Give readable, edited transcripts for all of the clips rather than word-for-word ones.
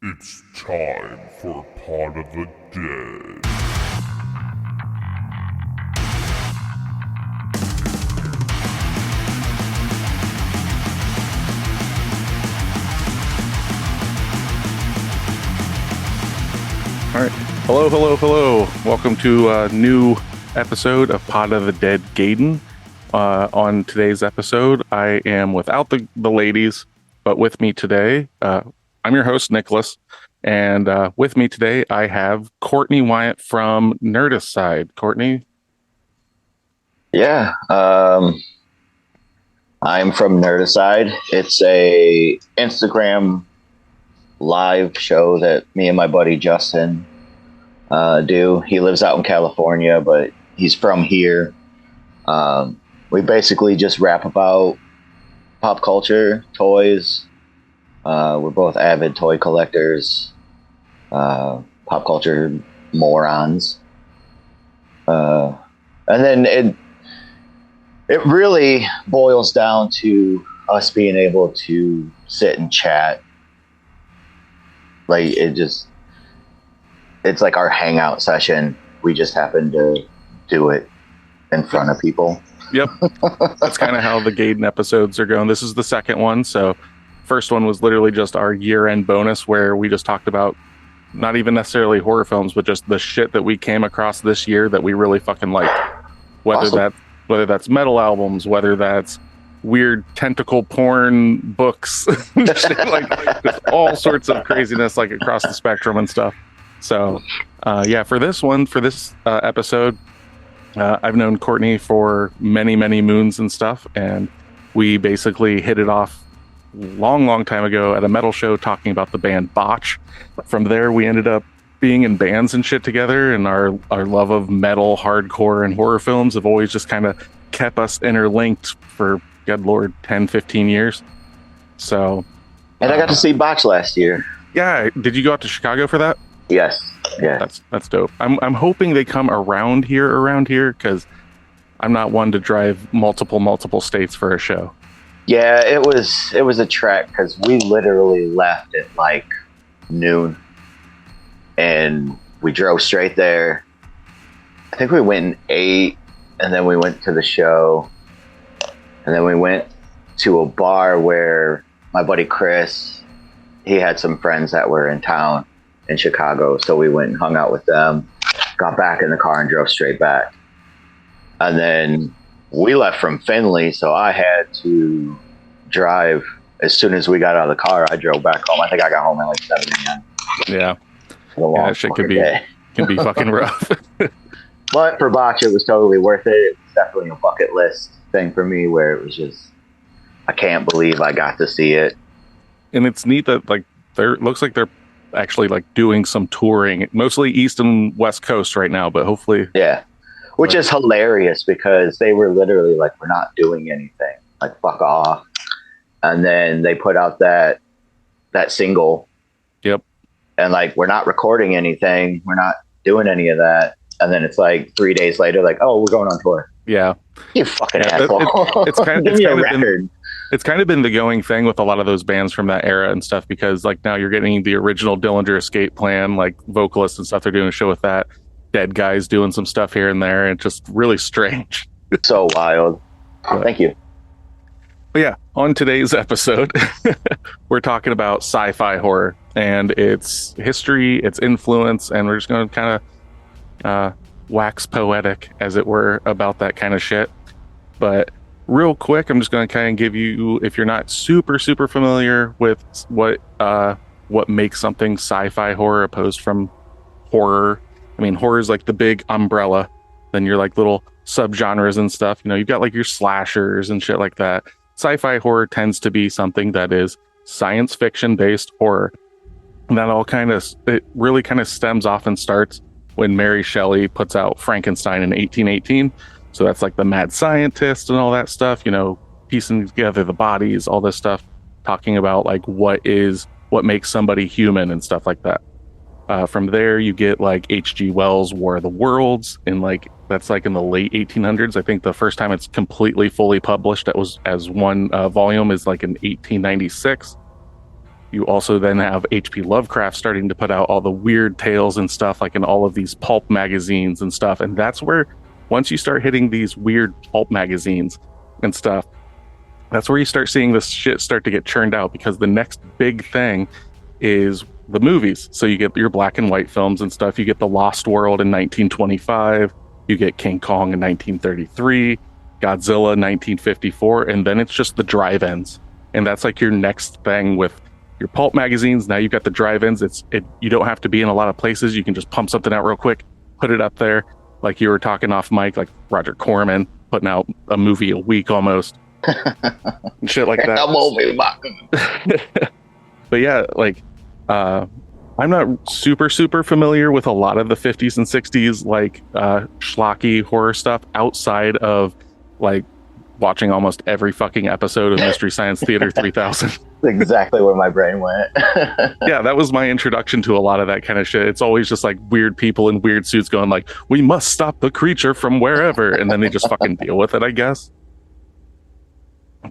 It's time for Pod of the Dead. All right. Hello. Welcome to a new episode of Pod of the Dead Gaiden. On today's episode, I am without the ladies, but with me today, I'm your host, Nicholas. And with me today, I have Courtney Wyant from Nerdicide. Courtney? Yeah. I'm from Nerdicide. It's a Instagram live show that me and my buddy Justin do. He lives out in California, but he's from here. We basically just rap about pop culture, toys. We're both avid toy collectors, pop culture morons. And then it really boils down to us being able to sit and chat. Like it's like our hangout session. We just happen to do it in front of people. Yep. That's kind of how the Gaiden episodes are going. This is the second one. So first one was literally just our year-end bonus where we just talked about not even necessarily horror films, but just the shit that we came across this year that we really fucking liked. Whether that's metal albums, whether that's weird tentacle porn books, shit, like just all sorts of craziness like across the spectrum and stuff. So for this episode, I've known Courtney for many moons and stuff, and we basically hit it off long time ago at a metal show talking about the band Botch. From there we ended up being in bands and shit together, and our love of metal, hardcore, and horror films have always just kind of kept us interlinked for, good lord, 10-15 years. So, and I got to see Botch last year. Yeah, did you go out to Chicago for that? Yes. Yeah. That's dope. I'm hoping they come around here because I'm not one to drive multiple states for a show. Yeah, it was a trek because we literally left at like noon, and we drove straight there. I think we went in 8, and then we went to the show, and then we went to a bar where my buddy Chris, he had some friends that were in town in Chicago, so we went and hung out with them, got back in the car and drove straight back. And then we left from Findlay, so I had to drive. As soon as we got out of the car, I drove back home. I think I got home at like 7 a.m. Yeah. That shit can be fucking rough. But for Botch, it was totally worth it. It's definitely a bucket list thing for me where it was just, I can't believe I got to see it. And it's neat that like looks like they're actually like doing some touring, mostly East and West Coast right now, but hopefully. Yeah. Which is hilarious because they were literally like, we're not doing anything. Like, fuck off. And then they put out that single. Yep. And like, we're not recording anything. We're not doing any of that. And then it's like 3 days later, like, oh, we're going on tour. Yeah. You fucking asshole. It's kind of been the going thing with a lot of those bands from that era and stuff, because like now you're getting the original Dillinger Escape Plan, like vocalists and stuff. They're doing a show with that. Dead guys doing some stuff here and there. And just really strange. So wild. Thank you. But yeah, on today's episode, we're talking about sci-fi horror and its history, its influence, and we're just going to kind of wax poetic, as it were, about that kind of shit. But real quick, I'm just going to kind of give you, if you're not super familiar with what makes something sci-fi horror opposed from horror. I mean, horror is like the big umbrella. Then you're like little subgenres and stuff. You know, you've got like your slashers and shit like that. Sci-fi horror tends to be something that is science fiction based horror. And that it really kind of stems off and starts when Mary Shelley puts out Frankenstein in 1818. So that's like the mad scientist and all that stuff, you know, piecing together the bodies, all this stuff, talking about like what makes somebody human and stuff like that. From there, you get like H.G. Wells' War of the Worlds, and like that's like in the late 1800s. I think the first time it's completely fully published that was as one volume is like in 1896. You also then have H.P. Lovecraft starting to put out all the weird tales and stuff, like in all of these pulp magazines and stuff. And that's where, once you start hitting these weird pulp magazines and stuff, that's where you start seeing this shit start to get churned out, because the next big thing is the movies. So you get your black and white films and stuff. You get The Lost World in 1925. You get King Kong in 1933, Godzilla 1954, and then it's just the drive-ins. And that's like your next thing with your pulp magazines. Now you've got the drive-ins. You don't have to be in a lot of places. You can just pump something out real quick, put it up there. Like you were talking off mic, like Roger Corman putting out a movie a week almost. And shit like that. But yeah, like I'm not super familiar with a lot of the 50s and 60s like schlocky horror stuff outside of like watching almost every fucking episode of Mystery Science Theater 3000. Exactly where my brain went. Yeah, that was my introduction to a lot of that kind of shit. It's always just like weird people in weird suits going like, we must stop the creature from wherever, and then they just fucking deal with it, I guess.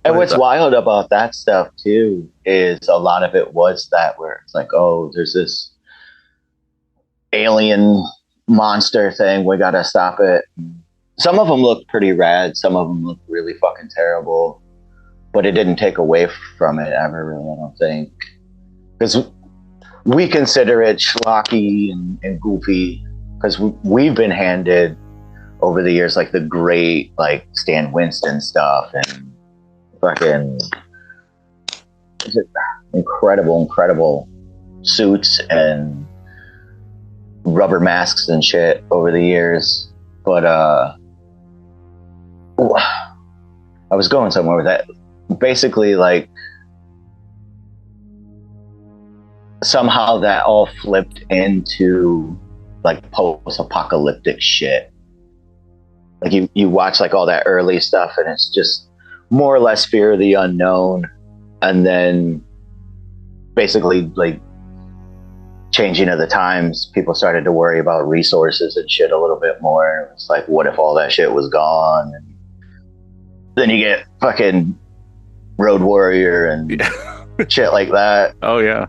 And what's wild about that stuff too is a lot of it was that where it's like, oh, there's this alien monster thing, we gotta stop it. Some of them look pretty rad, some of them look really fucking terrible, but it didn't take away from it ever, really, I don't think. Because we consider it schlocky and goofy, because we've been handed over the years like the great like Stan Winston stuff and fucking incredible suits and rubber masks and shit over the years. But I was going somewhere with that. Basically, like, somehow that all flipped into like post-apocalyptic shit. Like you watch like all that early stuff and it's just more or less fear of the unknown, and then basically like changing of the times, people started to worry about resources and shit a little bit more. It's like, what if all that shit was gone? And then you get fucking Road Warrior and shit like that. Oh yeah,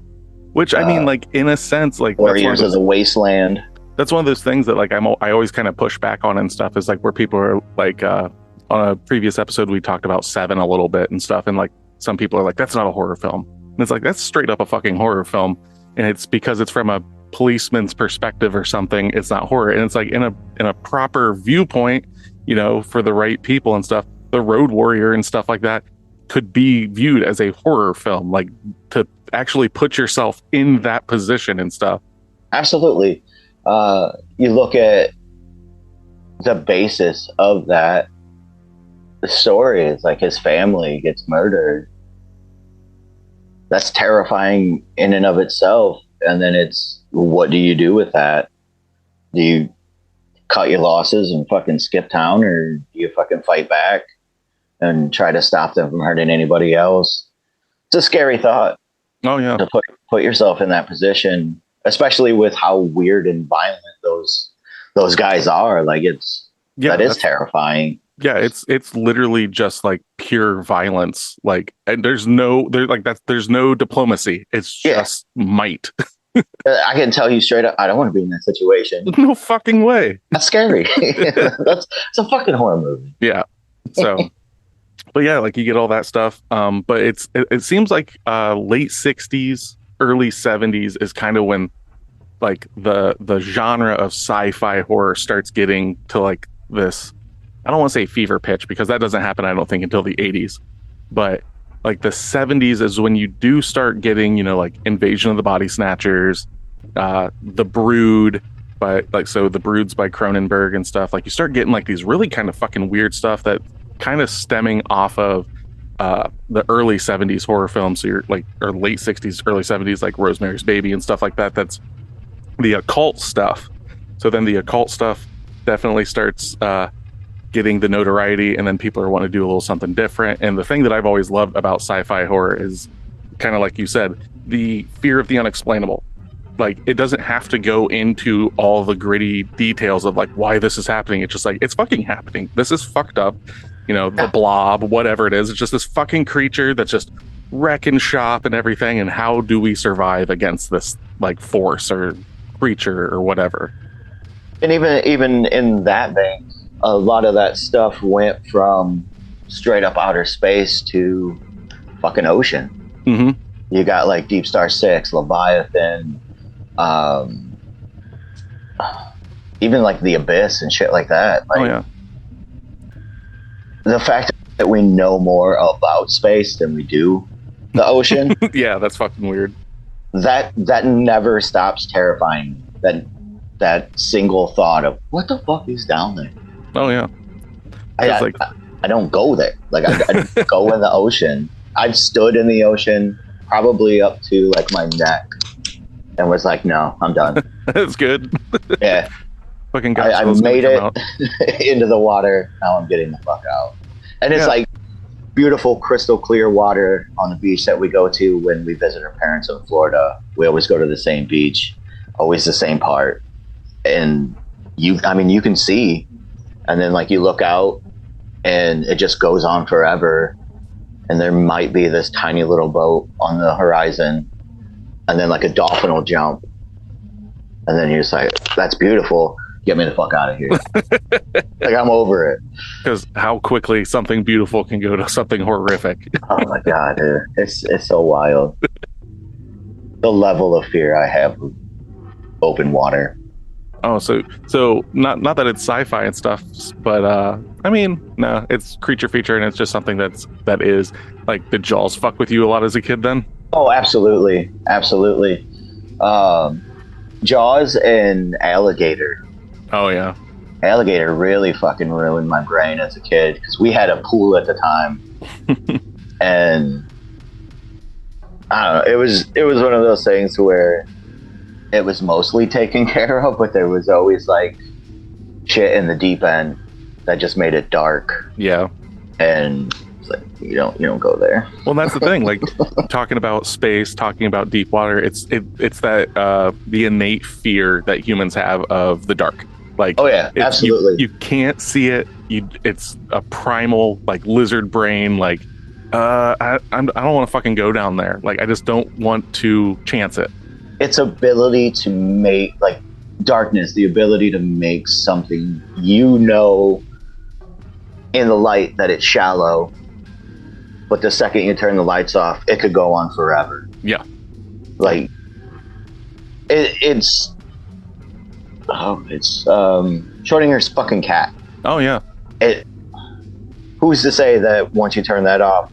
which I mean, like in a sense, like Warriors of the Wasteland. That's one of those things that like I always kind of push back on and stuff, is like where people are like on a previous episode we talked about Seven a little bit and stuff, and like some people are like, that's not a horror film, and it's like, that's straight up a fucking horror film, and it's because it's from a policeman's perspective or something, it's not horror. And it's like in a proper viewpoint, you know, for the right people and stuff, the Road Warrior and stuff like that could be viewed as a horror film, like to actually put yourself in that position and stuff. Absolutely. You look at the basis of that, the story is like his family gets murdered. That's terrifying in and of itself. And then it's, what do you do with that? Do you cut your losses and fucking skip town, or do you fucking fight back and try to stop them from hurting anybody else? It's a scary thought. Oh yeah. To put yourself in that position, especially with how weird and violent those guys are. Like that is terrifying. Yeah, it's literally just like pure violence. Like, and there's no diplomacy. It's just might. I can tell you straight up, I don't want to be in that situation. No fucking way. That's scary. It's a fucking horror movie. Yeah. So, but yeah, like you get all that stuff. But it seems like late 60s, early 70s is kind of when like the genre of sci-fi horror starts getting to like this, I don't want to say fever pitch, because that doesn't happen, I don't think, until the 80s. But like the 70s is when you do start getting, you know, like Invasion of the Body Snatchers, The Brood, The Brood's by Cronenberg and stuff. Like you start getting like these really kind of fucking weird stuff that kind of stemming off of the early 70s horror films. So you're like, or late 60s, early 70s, like Rosemary's Baby and stuff like that. That's the occult stuff. So then the occult stuff definitely starts getting the notoriety, and then people are wanting to do a little something different. And the thing that I've always loved about sci-fi horror is kind of like you said, the fear of the unexplainable. Like it doesn't have to go into all the gritty details of like why this is happening. It's just like, it's fucking happening. This is fucked up. You know, the blob, whatever it is. It's just this fucking creature that's just wreck and shop and everything, and how do we survive against this like force or creature or whatever. And even in that vein, a lot of that stuff went from straight up outer space to fucking ocean. Mm-hmm. You got like Deep Star 6, Leviathan, even like the Abyss and shit like that. Like, Oh yeah. the fact that we know more about space than we do the ocean, Yeah, that's fucking weird. that never stops terrifying me. That single thought of what the fuck is down there. Oh yeah. I don't go there. Like I go in the ocean. I've stood in the ocean probably up to like my neck and was like, no, I'm done. That's good. Yeah. Fucking I Godzilla's made gonna come it out. into the water. Now I'm getting the fuck out. And it's like beautiful, crystal clear water on the beach that we go to when we visit our parents in Florida. We always go to the same beach, always the same part. And you can see, and then like you look out and it just goes on forever. And there might be this tiny little boat on the horizon, and then like a dolphin will jump. And then you're just like, that's beautiful. Get me the fuck out of here. Like, I'm over it. Because how quickly something beautiful can go to something horrific. Oh my God, dude. It's so wild. The level of fear I have of open water. Oh, so not that it's sci-fi and stuff, but I mean, no, it's creature feature, and it's just something that is like, did Jaws fuck with you a lot as a kid then? Oh, absolutely. Absolutely. Jaws and Alligator. Oh yeah. Alligator really fucking ruined my brain as a kid because we had a pool at the time. And I don't know, it was one of those things where it was mostly taken care of, but there was always like shit in the deep end that just made it dark. Yeah. And it's like, you don't go there. Well, that's the thing. Like, talking about space, talking about deep water, it's that the innate fear that humans have of the dark. Like, oh yeah, absolutely. You can't see it. It's a primal like lizard brain. Like, I don't want to fucking go down there. Like, I just don't want to chance it. Its ability to make, like, darkness, the ability to make something, in the light that it's shallow, but the second you turn the lights off, it could go on forever. Yeah. Like, it's Schrodinger's fucking cat. Oh yeah. Who's to say that once you turn that off,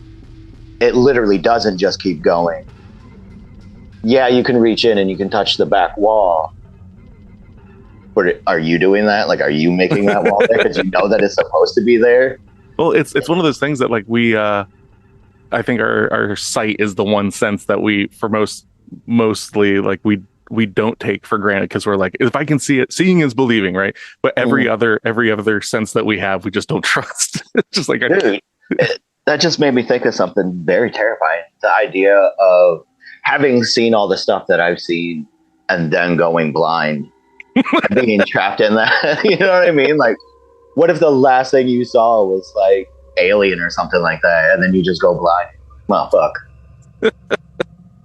it literally doesn't just keep going? Yeah, you can reach in and you can touch the back wall. But are you doing that? Like, are you making that wall there because you know that it's supposed to be there? Well, it's one of those things that like we I think our sight is the one sense that we mostly like we don't take for granted, because we're like, if I can see it, seeing is believing, right? But every other sense that we have, we just don't trust. It's just like, dude, that just made me think of something very terrifying. The idea of having seen all the stuff that I've seen and then going blind and being trapped in that. You know what I mean? Like, what if the last thing you saw was like Alien or something like that, and then you just go blind? Well, fuck.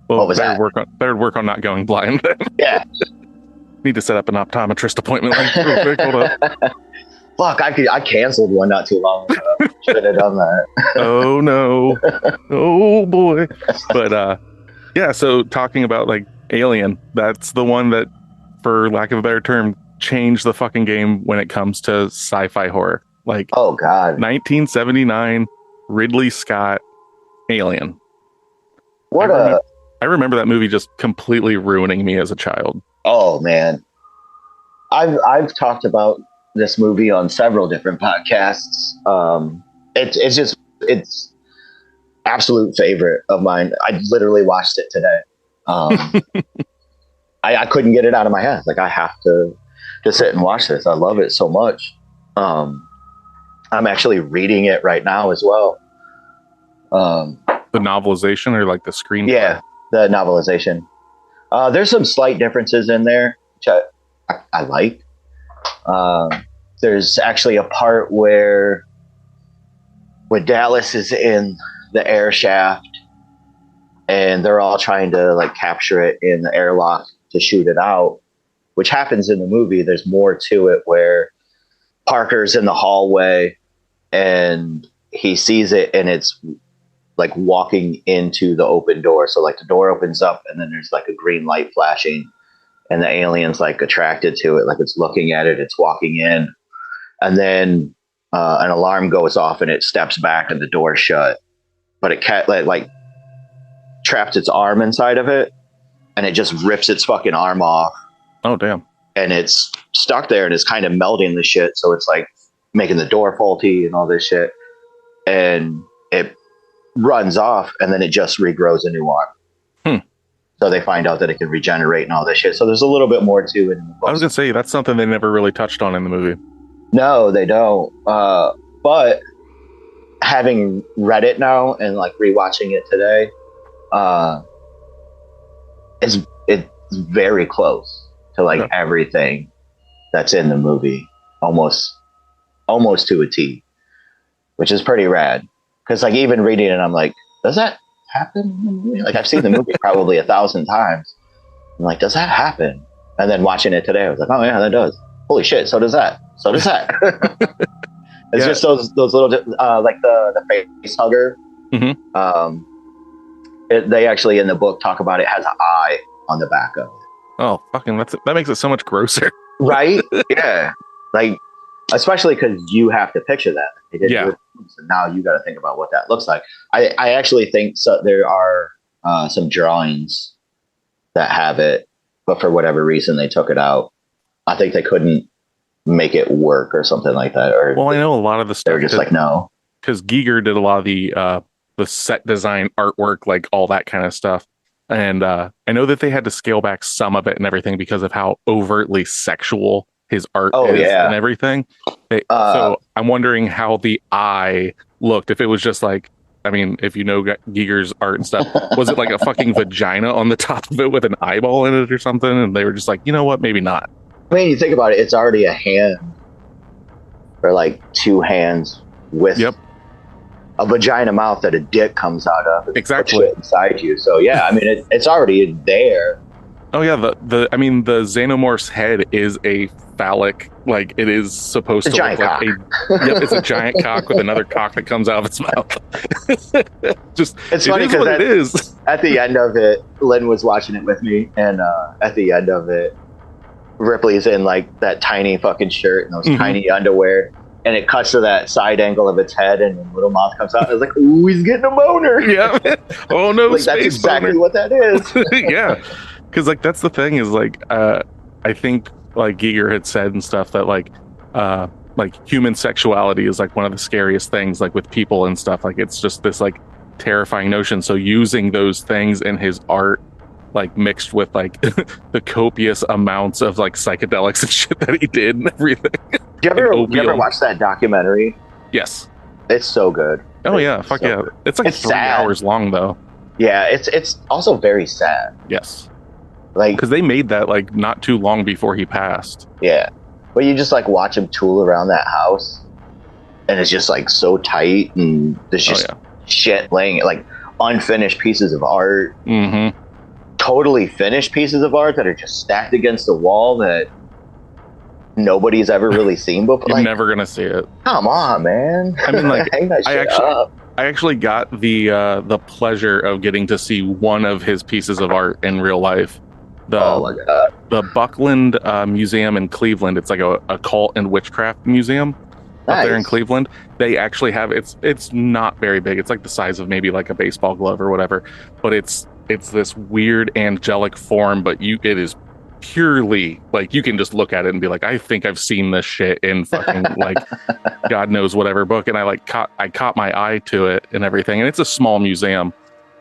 Well, what was that? Better work on not going blind. Yeah. Need to set up an optometrist appointment. Like, real quick, hold up. Fuck, I canceled one not too long ago. Should have done that. Oh no. Oh boy. But yeah, so talking about like Alien, that's the one that, for lack of a better term, changed the fucking game when it comes to sci-fi horror. Like, oh god, 1979, Ridley Scott, Alien. I remember that movie just completely ruining me as a child. Oh man, I've talked about this movie on several different podcasts. It's absolute favorite of mine. I literally watched it today. I couldn't get it out of my head. Like, I have to sit and watch this. I love it so much. I'm actually reading it right now as well. The novelization or like the screenplay? Yeah, the novelization. There's some slight differences in there, which I like. There's actually a part where Dallas is in the air shaft and they're all trying to like capture it in the airlock to shoot it out, which happens in the movie. There's more to it where Parker's in the hallway and he sees it, and it's like walking into the open door. So like the door opens up and then there's like a green light flashing, and the alien's like attracted to it, like it's looking at it, it's walking in, and then an alarm goes off and it steps back and the door's shut, but it can't like trapped its arm inside of it, and it just rips its fucking arm off. Oh damn. And it's stuck there and it's kind of melting the shit, so it's like making the door faulty and all this shit, and it runs off, and then it just regrows a new arm. So they find out that it can regenerate and all this shit. So there's a little bit more to it in the book. I was gonna say that's something they never really touched on in the movie. No, they don't. But having read it now and like rewatching it today, it's very close to like everything that's in the movie, almost to a T, which is pretty rad. Because like even reading it, I'm like, does that happen in the movie? Like I've seen the movie probably 1,000 times. I'm like, does that happen? And then watching it today, I was like, oh yeah, that does. Holy shit, so does that. So does that. It's just those little like the face hugger. Mm-hmm. They actually in the book talk about it has an eye on the back of it. Oh fucking that makes it so much grosser. Right? Yeah. Like especially because you have to picture that. They didn't do it, so now you got to think about what that looks like. I actually think there are some drawings that have it, but for whatever reason they took it out. I think they couldn't make it work or something like that. Or well, I know a lot of the stuff. They were just like, no, because Giger did a lot of the set design, artwork, like all that kind of stuff. And I know that they had to scale back some of it and everything because of how overtly sexual his art is and everything. So I'm wondering how the eye looked. If it was just like, I mean, if you know Giger's art and stuff, was it like a fucking vagina on the top of it with an eyeball in it or something? And they were just like, you know what, maybe not. I mean, you think about it, it's already a hand or like two hands with a vagina mouth that a dick comes out of. Exactly. Inside you. So yeah, I mean, it's already there. Oh yeah, the xenomorph's head is a phallic, like it is supposed to look like it's a giant cock with another cock that comes out of its mouth. Just it's funny because it is. At the end of it, Lynn was watching it with me, and at the end of it, Ripley's in like that tiny fucking shirt and those tiny underwear, and it cuts to that side angle of its head, and the little mouth comes out. I was like, "Ooh, he's getting a boner!" Yeah. Oh no, like, that's exactly what that is. Yeah. Because like that's the thing is like I think like Giger had said and stuff that like human sexuality is like one of the scariest things like with people and stuff, like it's just this like terrifying notion. So using those things in his art, like mixed with like the copious amounts of like psychedelics and shit that he did and everything. Do you ever watch that documentary? Yes, it's so good. Oh yeah, fuck so yeah. Good. It's like 3 hours long though. Yeah, it's also very sad. Yes. Like, because they made that like not too long before he passed. Yeah, but you just like watch him tool around that house, and it's just like so tight, and there's just shit laying, like unfinished pieces of art, totally finished pieces of art that are just stacked against the wall that nobody's ever really seen before. You're like, never gonna see it. Come on, man. I mean, like, hang that shit up. I actually got the pleasure of getting to see one of his pieces of art in real life. The Buckland Museum in Cleveland. It's like a occult and witchcraft museum up there in Cleveland. They actually have it's not very big. It's like the size of maybe like a baseball glove or whatever. But it's this weird angelic form. But it is purely like you can just look at it and be like, I think I've seen this shit in fucking like God knows whatever book. And I caught my eye to it and everything. And it's a small museum.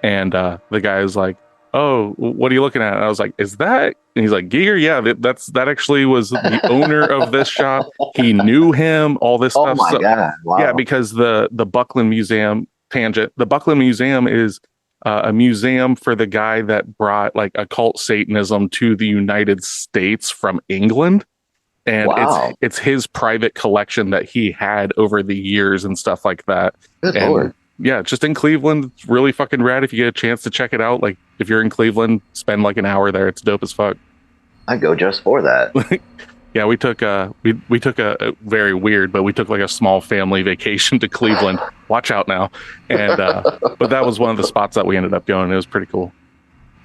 And the guy is like, oh, what are you looking at? And I was like, is that? And he's like, Giger, yeah, that actually was the owner of this shop. He knew him, all this stuff. Oh my God. Wow. Yeah, because the Buckland Museum tangent, the Buckland Museum is a museum for the guy that brought like occult Satanism to the United States from England. And it's his private collection that he had over the years and stuff like that. Good and Lord. Yeah, just in Cleveland. It's really fucking rad if you get a chance to check it out. Like, if you're in Cleveland, spend like an hour there. It's dope as fuck. I'd go just for that. Yeah, we took a very weird, but we took like a small family vacation to Cleveland. Watch out now. And but that was one of the spots that we ended up going. It was pretty cool.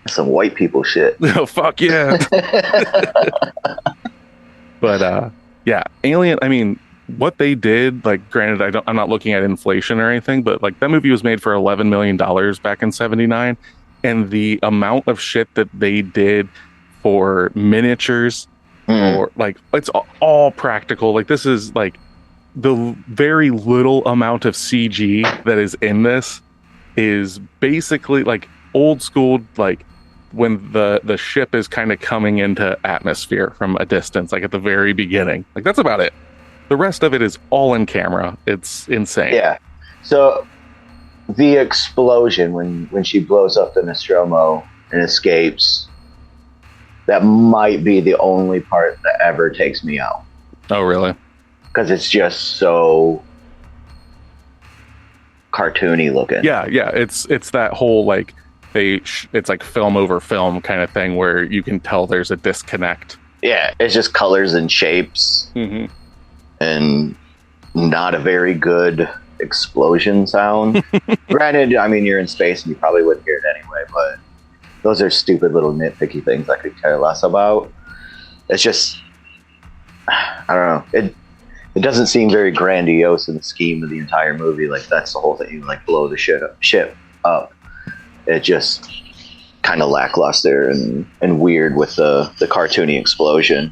Some white people shit. Oh fuck yeah. But yeah, Alien, I mean, what they did, like, granted, I'm not looking at inflation or anything, but like that movie was made for $11 million back in '79, and the amount of shit that they did for miniatures, or like, it's all practical. Like, this is like the very little amount of CG that is in this is basically like old school, like when the ship is kind of coming into atmosphere from a distance, like at the very beginning. Like, that's about it. The rest of it is all in camera. It's insane. Yeah. So the explosion when she blows up the Nostromo and escapes, that might be the only part that ever takes me out. Oh, really? Because it's just so cartoony looking. Yeah. It's that whole like it's like film over film kind of thing where you can tell there's a disconnect. Yeah, it's just colors and shapes, and not a very good explosion sound. Granted, I mean, you're in space and you probably wouldn't hear it anyway, but those are stupid little nitpicky things I could care less about. It's just, I don't know. It doesn't seem very grandiose in the scheme of the entire movie. Like, that's the whole thing. You like blow the ship up. It just kind of lackluster and weird with the cartoony explosion.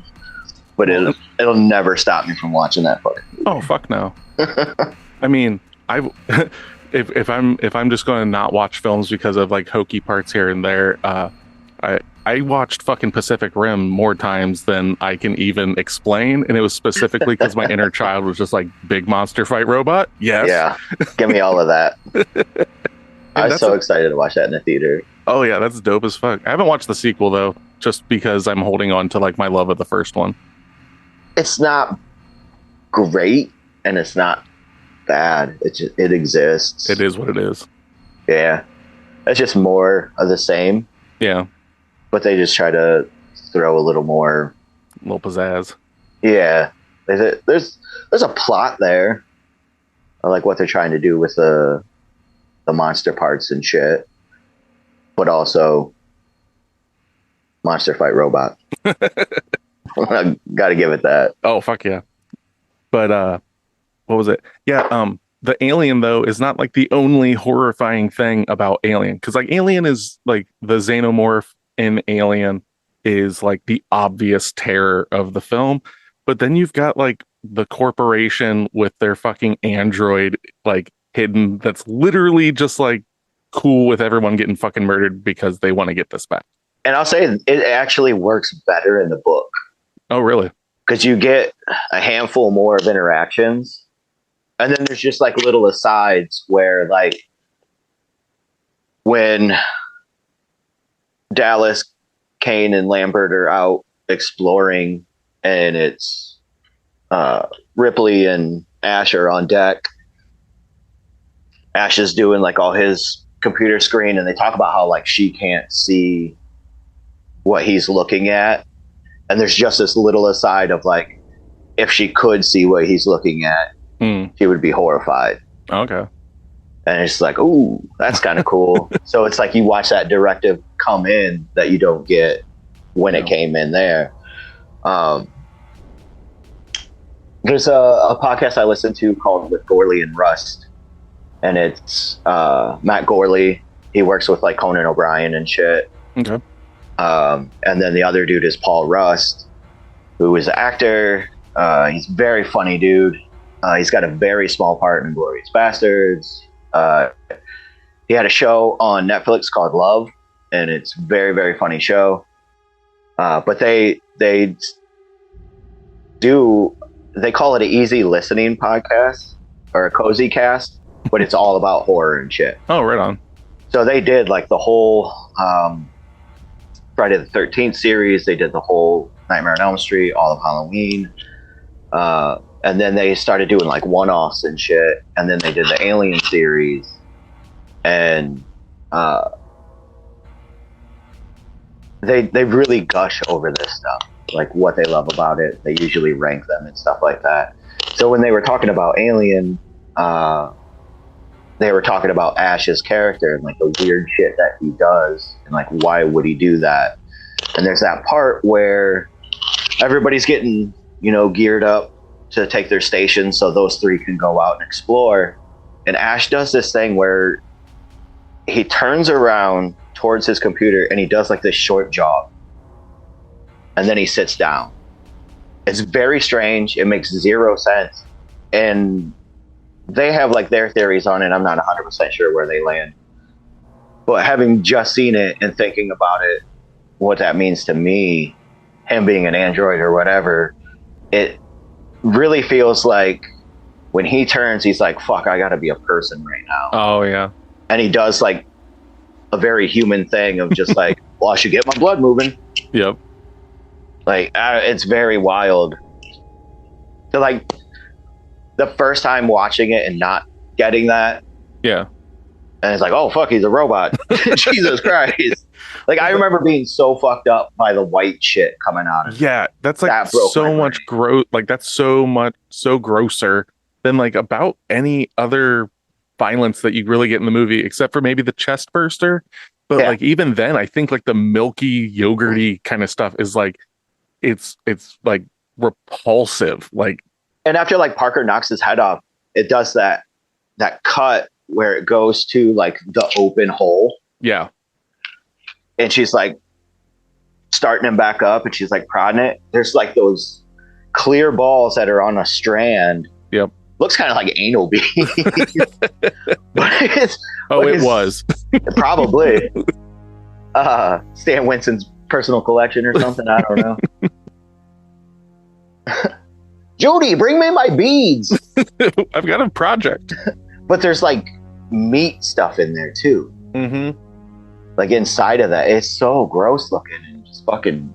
But it'll never stop me from watching that fucking movie. Oh fuck no. I mean, if I'm just going to not watch films because of like hokey parts here and there, I watched fucking Pacific Rim more times than I can even explain, and it was specifically because my inner child was just like, big monster fight robot. Yes. Yeah. Give me all of that. I was so excited to watch that in the theater. Oh yeah, that's dope as fuck. I haven't watched the sequel though, just because I'm holding on to like my love of the first one. It's not great, and it's not bad. It exists. It is what it is. Yeah, it's just more of the same. Yeah, but they just try to throw a little more, pizzazz. Yeah, there's a plot there. I like what they're trying to do with the monster parts and shit, but also monster fight robot. I gotta give it that. Oh fuck yeah. But what was it? Yeah, the Alien though is not like the only horrifying thing about Alien, because like Alien is like the xenomorph in Alien is like the obvious terror of the film, but then you've got like the corporation with their fucking android like hidden, that's literally just like cool with everyone getting fucking murdered because they want to get this back. And I'll say it actually works better in the book. Oh, really? Because you get a handful more of interactions. And then there's just like little asides where like when Dallas, Kane, and Lambert are out exploring and it's Ripley and Ash are on deck. Ash is doing like all his computer screen and they talk about how like she can't see what he's looking at. And there's just this little aside of like, if she could see what he's looking at, she would be horrified. Okay. And it's like, ooh, that's kind of cool. So it's like you watch that directive come in that you don't get when it came in there. There's a podcast I listen to called With Gorley and Rust. And it's Matt Gorley. He works with like Conan O'Brien and shit. Okay. And then the other dude is Paul Rust, who is an actor. He's a very funny dude. He's got a very small part in Inglourious Bastards. He had a show on Netflix called Love, and it's a very, very funny show. But they call it an easy listening podcast or a cozy cast, but it's all about horror and shit. Oh, right on. So they did like the whole Friday the 13th series. They did the whole Nightmare on Elm Street, all of Halloween. And then they started doing like one-offs and shit. And then they did the Alien series. and they really gush over this stuff, like what they love about it. They usually rank them and stuff like that. So when they were talking about Alien, they were talking about Ash's character and like the weird shit that he does, and like why would he do that? And there's that part where everybody's getting, geared up to take their station so those three can go out and explore. And Ash does this thing where he turns around towards his computer and he does like this short jog. And then he sits down. It's very strange. It makes zero sense. And they have like their theories on it. I'm not 100% sure where they land. But having just seen it and thinking about it, what that means to me, him being an android or whatever, it really feels like when he turns, he's like, fuck, I gotta be a person right now. Oh, yeah. And he does like a very human thing of just like, well, I should get my blood moving. Yep. Like, it's very wild. So like the first time watching it and not getting that. Yeah. And it's like, oh, fuck, he's a robot. Jesus Christ. Like, I remember being so fucked up by the white shit coming out of it. Yeah, that's like That broke so my much gross. Like, that's so grosser than like about any other violence that you really get in the movie, except for maybe the chest burster. But Yeah. like, even then, I think like the milky, yogurty kind of stuff is like, it's like repulsive. Like, And after like Parker knocks his head off, it does that cut where it goes to like the open hole. yeah, And she's like starting him back up and she's like prodding it. There's like those clear balls that are on a strand. Yep. Looks kind of like anal beads. But it was. Probably. Stan Winston's personal collection or something. I don't know. Judy, bring me my beads. I've got a project. But there's like meat stuff in there too. Mm-hmm. Like inside of that. It's so gross looking and just fucking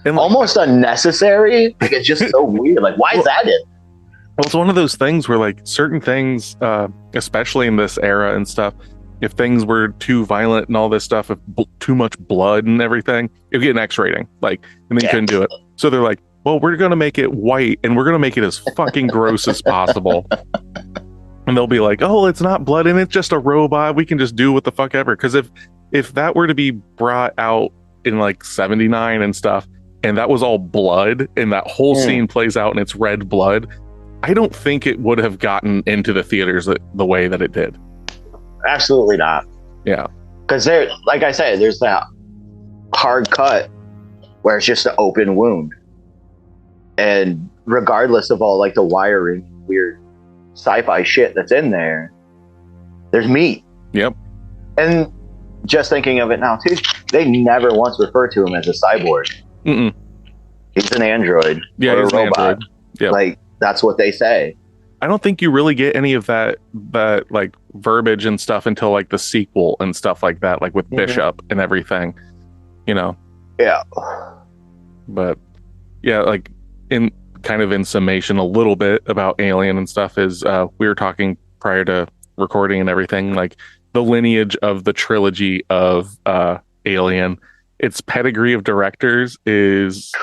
And like, almost unnecessary. Like it's just so weird. Like why is that in? well, it's one of those things where like certain things, especially in this era and stuff, if things were too violent and all this stuff, if too much blood and everything, it would get an X rating. Like, and they couldn't do it. So they're like, well, we're going to make it white and we're going to make it as fucking gross as possible. And they'll be like, oh, it's not blood and it's just a robot. We can just do what the fuck ever. Because if that were to be brought out in like 79 and stuff, and that was all blood, and that whole scene plays out and it's red blood, I don't think it would have gotten into the theaters the way that it did. Absolutely not. Yeah. Because there, like I said, there's that hard cut where it's just an open wound. And regardless of all like the wiring, weird sci-fi shit that's in there, there's meat. Yep. And just thinking of it now too, they never once refer to him as a cyborg. Mm-mm. He's an android. Yeah, or he's a an robot. android. Yep. Like that's what they say. I don't think you really get any of that like verbiage and stuff until like the sequel and stuff like that, like with Bishop and everything, Yeah. But yeah, like in summation a little bit about Alien and stuff is we were talking prior to recording and everything, like the lineage of the trilogy of Alien, its pedigree of directors is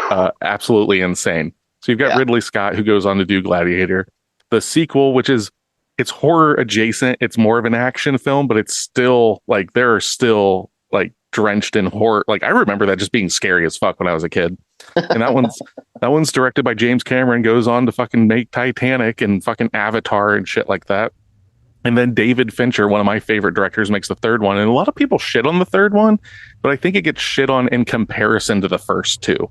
absolutely insane. So you've got Ridley Scott, who goes on to do Gladiator. The sequel, which is, it's horror adjacent, it's more of an action film, but it's still like, there are still like drenched in horror. Like I remember that just being scary as fuck when I was a kid. And that one's directed by James Cameron, goes on to fucking make Titanic and fucking Avatar and shit like that. And then David Fincher, one of my favorite directors, makes the third one. And a lot of people shit on the third one, but I think it gets shit on in comparison to the first two.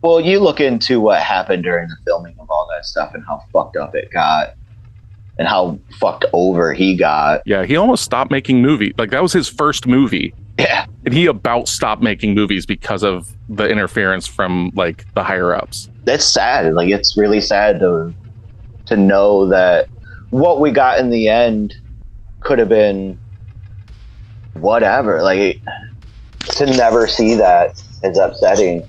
Well, you look into what happened during the filming of all that stuff and how fucked up it got and how fucked over he got. Yeah, he almost stopped making movies. Like that was his first movie. Yeah. And he about stopped making movies because of the interference from like the higher ups. That's sad. Like it's really sad to know that what we got in the end could have been whatever. Like to never see that is upsetting.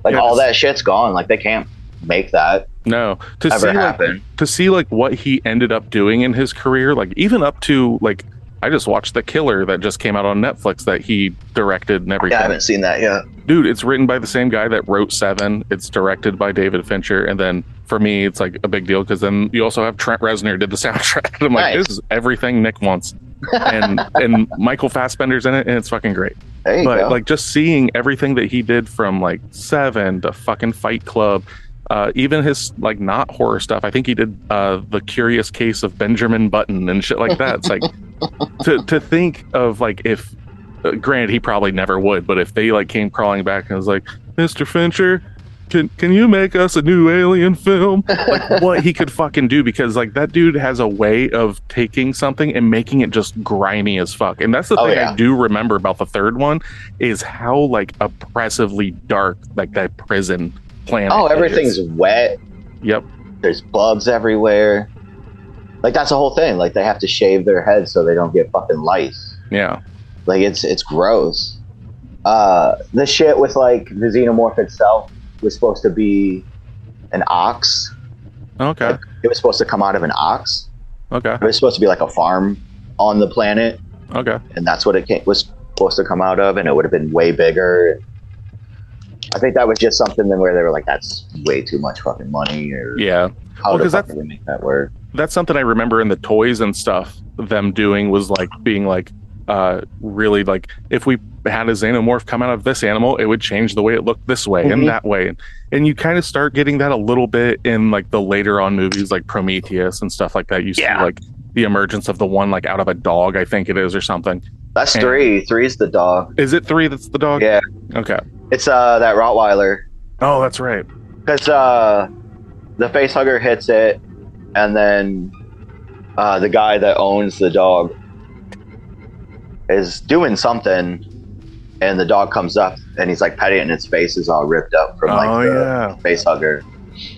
Like all that shit's gone. Like they can't make that. No, to ever happen. To see like what he ended up doing in his career, like even up to like I just watched The Killer that just came out on Netflix that he directed and everything. Yeah, I haven't seen that yet. Dude, it's written by the same guy that wrote Seven. It's directed by David Fincher. And then for me, it's like a big deal because then you also have Trent Reznor did the soundtrack. And I'm like, Nice. this is everything Nick wants. And Michael Fassbender's in it, and it's fucking great. There you But go. like just seeing everything that he did from like Seven to fucking Fight Club, even his like not horror stuff. I think he did The Curious Case of Benjamin Button and shit like that. It's like to think of like if granted he probably never would, but if they like came crawling back and was like, Mr. Fincher, can you make us a new Alien film? Like what he could fucking do, because like that dude has a way of taking something and making it just grimy as fuck. And that's the thing I do remember about the third one is how like oppressively dark like that prison planet. Oh, everything's wet. Yep. There's bugs everywhere. Like that's the whole thing. Like they have to shave their heads so they don't get fucking lice. Yeah. Like it's gross. The shit with like the xenomorph itself was supposed to be an ox. Okay. Like, it was supposed to come out of an ox. Okay. It was supposed to be like a farm on the planet. Okay. And that's what it was supposed to come out of, and it would have been way bigger. I think that was just something where they were like, that's way too much fucking money, or yeah. how the fuck did we make that work? That's something I remember in the toys and stuff, them doing was like being like really like if we had a xenomorph come out of this animal, it would change the way it looked this way and that way. And you kind of start getting that a little bit in like the later on movies like Prometheus and stuff like that. You see like the emergence of the one like out of a dog, I think it is, or something. That's three. Three's the dog. Is it three that's the dog? Yeah. Okay. It's that Rottweiler. Oh, that's right. Because the facehugger hits it, and then the guy that owns the dog is doing something, and the dog comes up and he's like petting it, and its face is all ripped up from like the facehugger.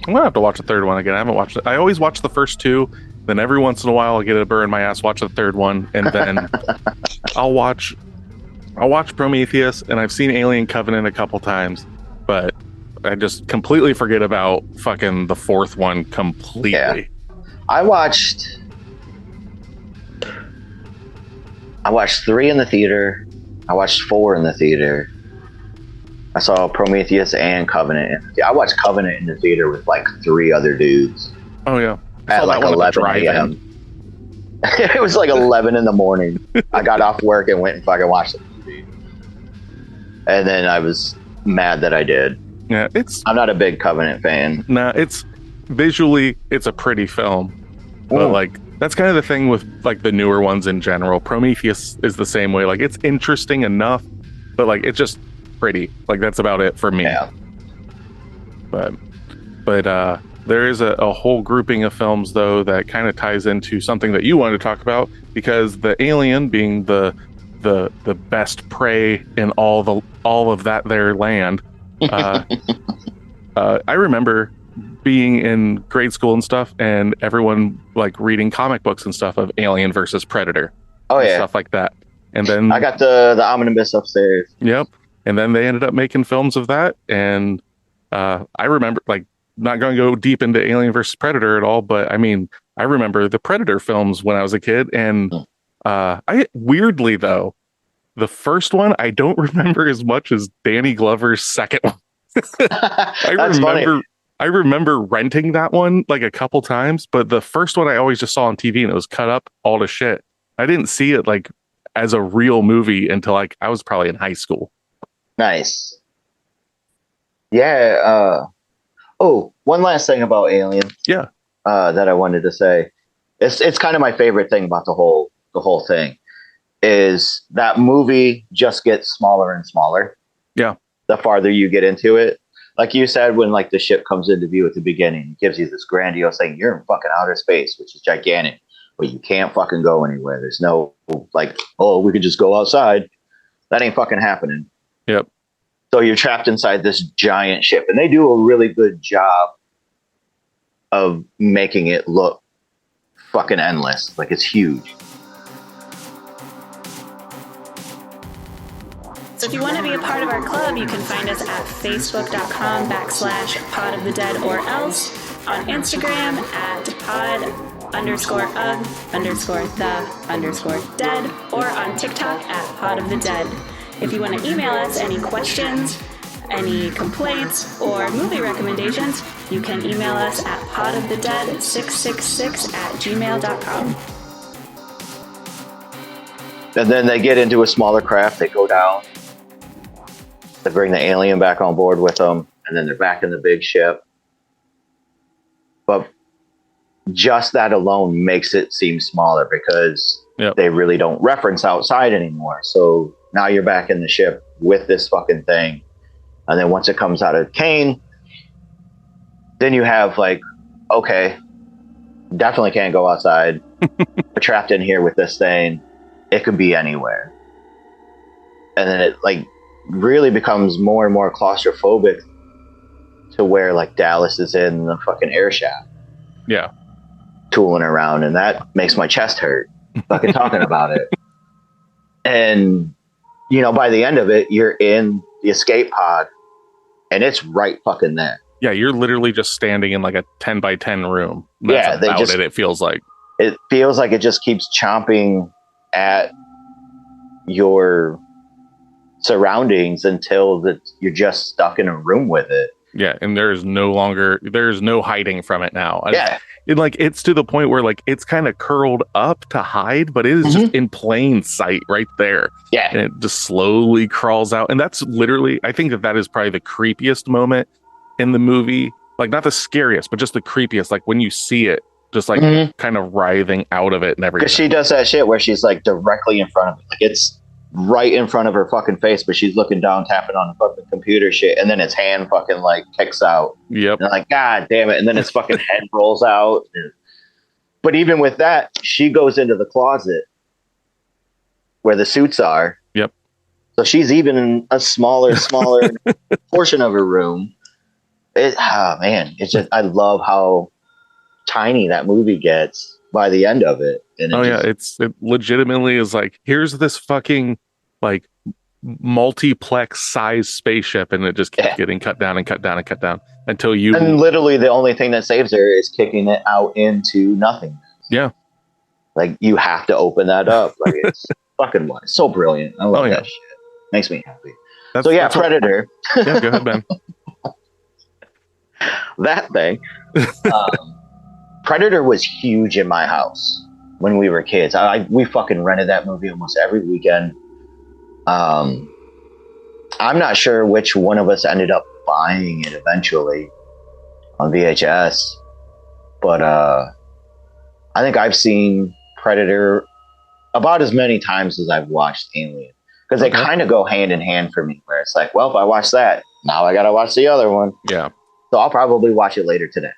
I'm gonna have to watch the third one again. I haven't watched it. I always watch the first two, then every once in a while I'll get a burr in my ass, watch the third one, and then I'll watch Prometheus, and I've seen Alien Covenant a couple times, but I just completely forget about fucking the fourth one completely. Yeah. I watched 3 in the theater. I watched 4 in the theater. I saw Prometheus and Covenant. I watched Covenant in the theater with like 3 other dudes. Oh yeah. At like 11 a.m. It was like 11 in the morning. I got off work and went and fucking watched the movie. And then I was mad that I did. Yeah, I'm not a big Covenant fan. Nah, it's visually it's a pretty film. But like that's kind of the thing with like the newer ones in general. Prometheus is the same way. Like it's interesting enough, but like it's just pretty. Like that's about it for me. Yeah. But there is a whole grouping of films though that kind of ties into something that you wanted to talk about, because the alien being the best prey in all of that there land. I remember being in grade school and stuff, and everyone like reading comic books and stuff of Alien versus Predator. Oh yeah, stuff like that. And then I got the omnibus upstairs. Yep. And then they ended up making films of that, and I remember like not going to go deep into Alien versus Predator at all, but I mean I remember the Predator films when I was a kid, and I weirdly though the first one I don't remember as much as Danny Glover's second one. I remember renting that one like a couple times, but the first one I always just saw on TV, and it was cut up all to shit. I didn't see it like as a real movie until like I was probably in high school. Nice. Yeah. One last thing about Alien. Yeah. That I wanted to say. It's kind of my favorite thing about the whole thing is that movie just gets smaller and smaller. Yeah. The farther you get into it. Like you said, when like the ship comes into view at the beginning, it gives you this grandiose thing. You're in fucking outer space, which is gigantic, but you can't fucking go anywhere. There's no like, oh, we could just go outside. That ain't fucking happening. Yep. So you're trapped inside this giant ship, and they do a really good job of making it look fucking endless. Like it's huge. So if you want to be a part of our club, you can find us at facebook.com/podofthedead or else on Instagram at pod_of_the_dead or on TikTok at Pod of the Dead. If you want to email us any questions, any complaints, or movie recommendations, you can email us at podofthedead666@gmail.com. And then they get into a smaller craft. They go down. They bring the alien back on board with them, and then they're back in the big ship. But just that alone makes it seem smaller because they really don't reference outside anymore. So now you're back in the ship with this fucking thing. And then once it comes out of Kane, then you have like, okay, definitely can't go outside. We're trapped in here with this thing. It could be anywhere. And then it like really becomes more and more claustrophobic to where like Dallas is in the fucking air shaft. Yeah. Tooling around, and that makes my chest hurt fucking talking about it. And you know, by the end of it, you're in the escape pod and it's right fucking there. Yeah, you're literally just standing in like a 10 by 10 room. That's about it. It feels like it just keeps chomping at your surroundings until you're just stuck in a room with it. Yeah, and there's no hiding from it now. Yeah. It's to the point where like it's kind of curled up to hide, but it is just in plain sight right there. Yeah. And it just slowly crawls out. And that's literally, I think that is probably the creepiest moment in the movie. Like not the scariest, but just the creepiest. Like when you see it just like kind of writhing out of it and everything. Because she does that shit where she's like directly in front of it. Like it's right in front of her fucking face, but she's looking down, tapping on the fucking computer shit, and then its hand fucking like kicks out. Yep. And I'm like, God damn it. And then its fucking head rolls out. But even with that, she goes into the closet where the suits are. Yep. So she's even in a smaller portion of her room. Man, it's just, I love how tiny that movie gets by the end of it. And it legitimately is like, here's this fucking like multiplex size spaceship, and it just keeps getting cut down and cut down and cut down until you. And literally, the only thing that saves her is kicking it out into nothing. Yeah, like you have to open that up. Like it's fucking so brilliant. I love that shit. Makes me happy. Predator. Yeah, go ahead, Ben. That thing. Predator was huge in my house when we were kids. We fucking rented that movie almost every weekend. I'm not sure which one of us ended up buying it eventually on VHS, but I think I've seen Predator about as many times as I've watched Alien, because they kind of go hand in hand for me, where it's like, well, if I watch that, now I gotta watch the other one. Yeah. So I'll probably watch it later today.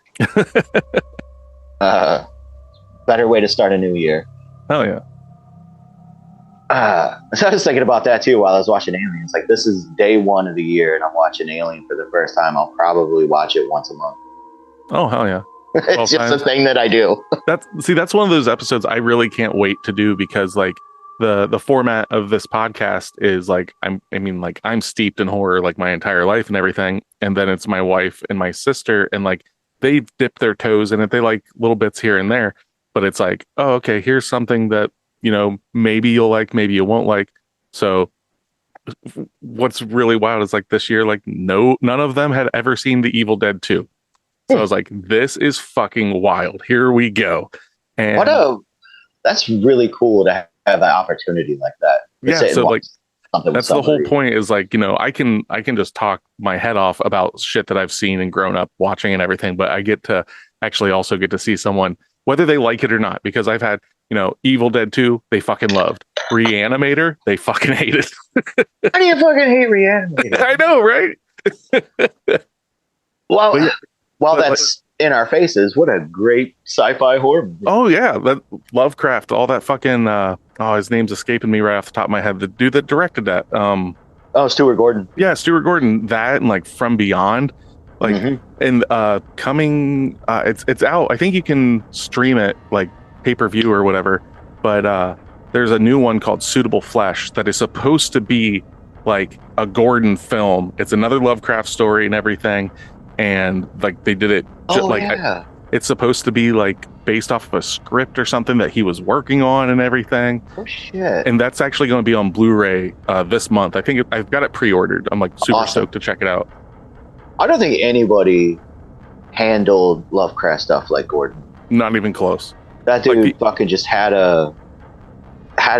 Better way to start a new year. Oh yeah. So I was thinking about that too while I was watching Alien. It's like, this is day one of the year and I'm watching Alien for the first time. I'll probably watch it once a month. Oh hell yeah. It's just a thing that I do. That's one of those episodes I really can't wait to do, because like the format of this podcast is like I'm steeped in horror like my entire life and everything, and then it's my wife and my sister, and like they dip their toes in it. They like little bits here and there, but it's like, oh, okay, here's something that, you know, maybe you'll like, maybe you won't like. So what's really wild is like this year, like none of them had ever seen The Evil Dead 2. So I was like, this is fucking wild. Here we go. And that's really cool to have that opportunity like that. Yeah. So like, that's the whole point, is like, you know, I can just talk my head off about shit that I've seen and grown up watching and everything, but I get to actually also get to see someone, whether they like it or not, because I've had, you know, Evil Dead 2, they fucking loved. Reanimator, they fucking hated. How do you fucking hate Reanimator? I know, right? Well, that's in our faces. What a great sci-fi horror movie. Oh yeah, that Lovecraft, all that fucking his name's escaping me right off the top of my head. The dude that directed that. Stuart Gordon. Yeah, Stuart Gordon. That and like From Beyond, like and coming. It's out. I think you can stream it like pay-per-view or whatever. But there's a new one called Suitable Flesh that is supposed to be like a Gordon film. It's another Lovecraft story and everything. And like they did it it's supposed to be like based off of a script or something that he was working on and everything. Oh shit! And that's actually going to be on Blu-ray this month. I think I've got it pre-ordered. I'm like super stoked to check it out. I don't think anybody handled Lovecraft stuff like Gordon. Not even close. That dude fucking just had a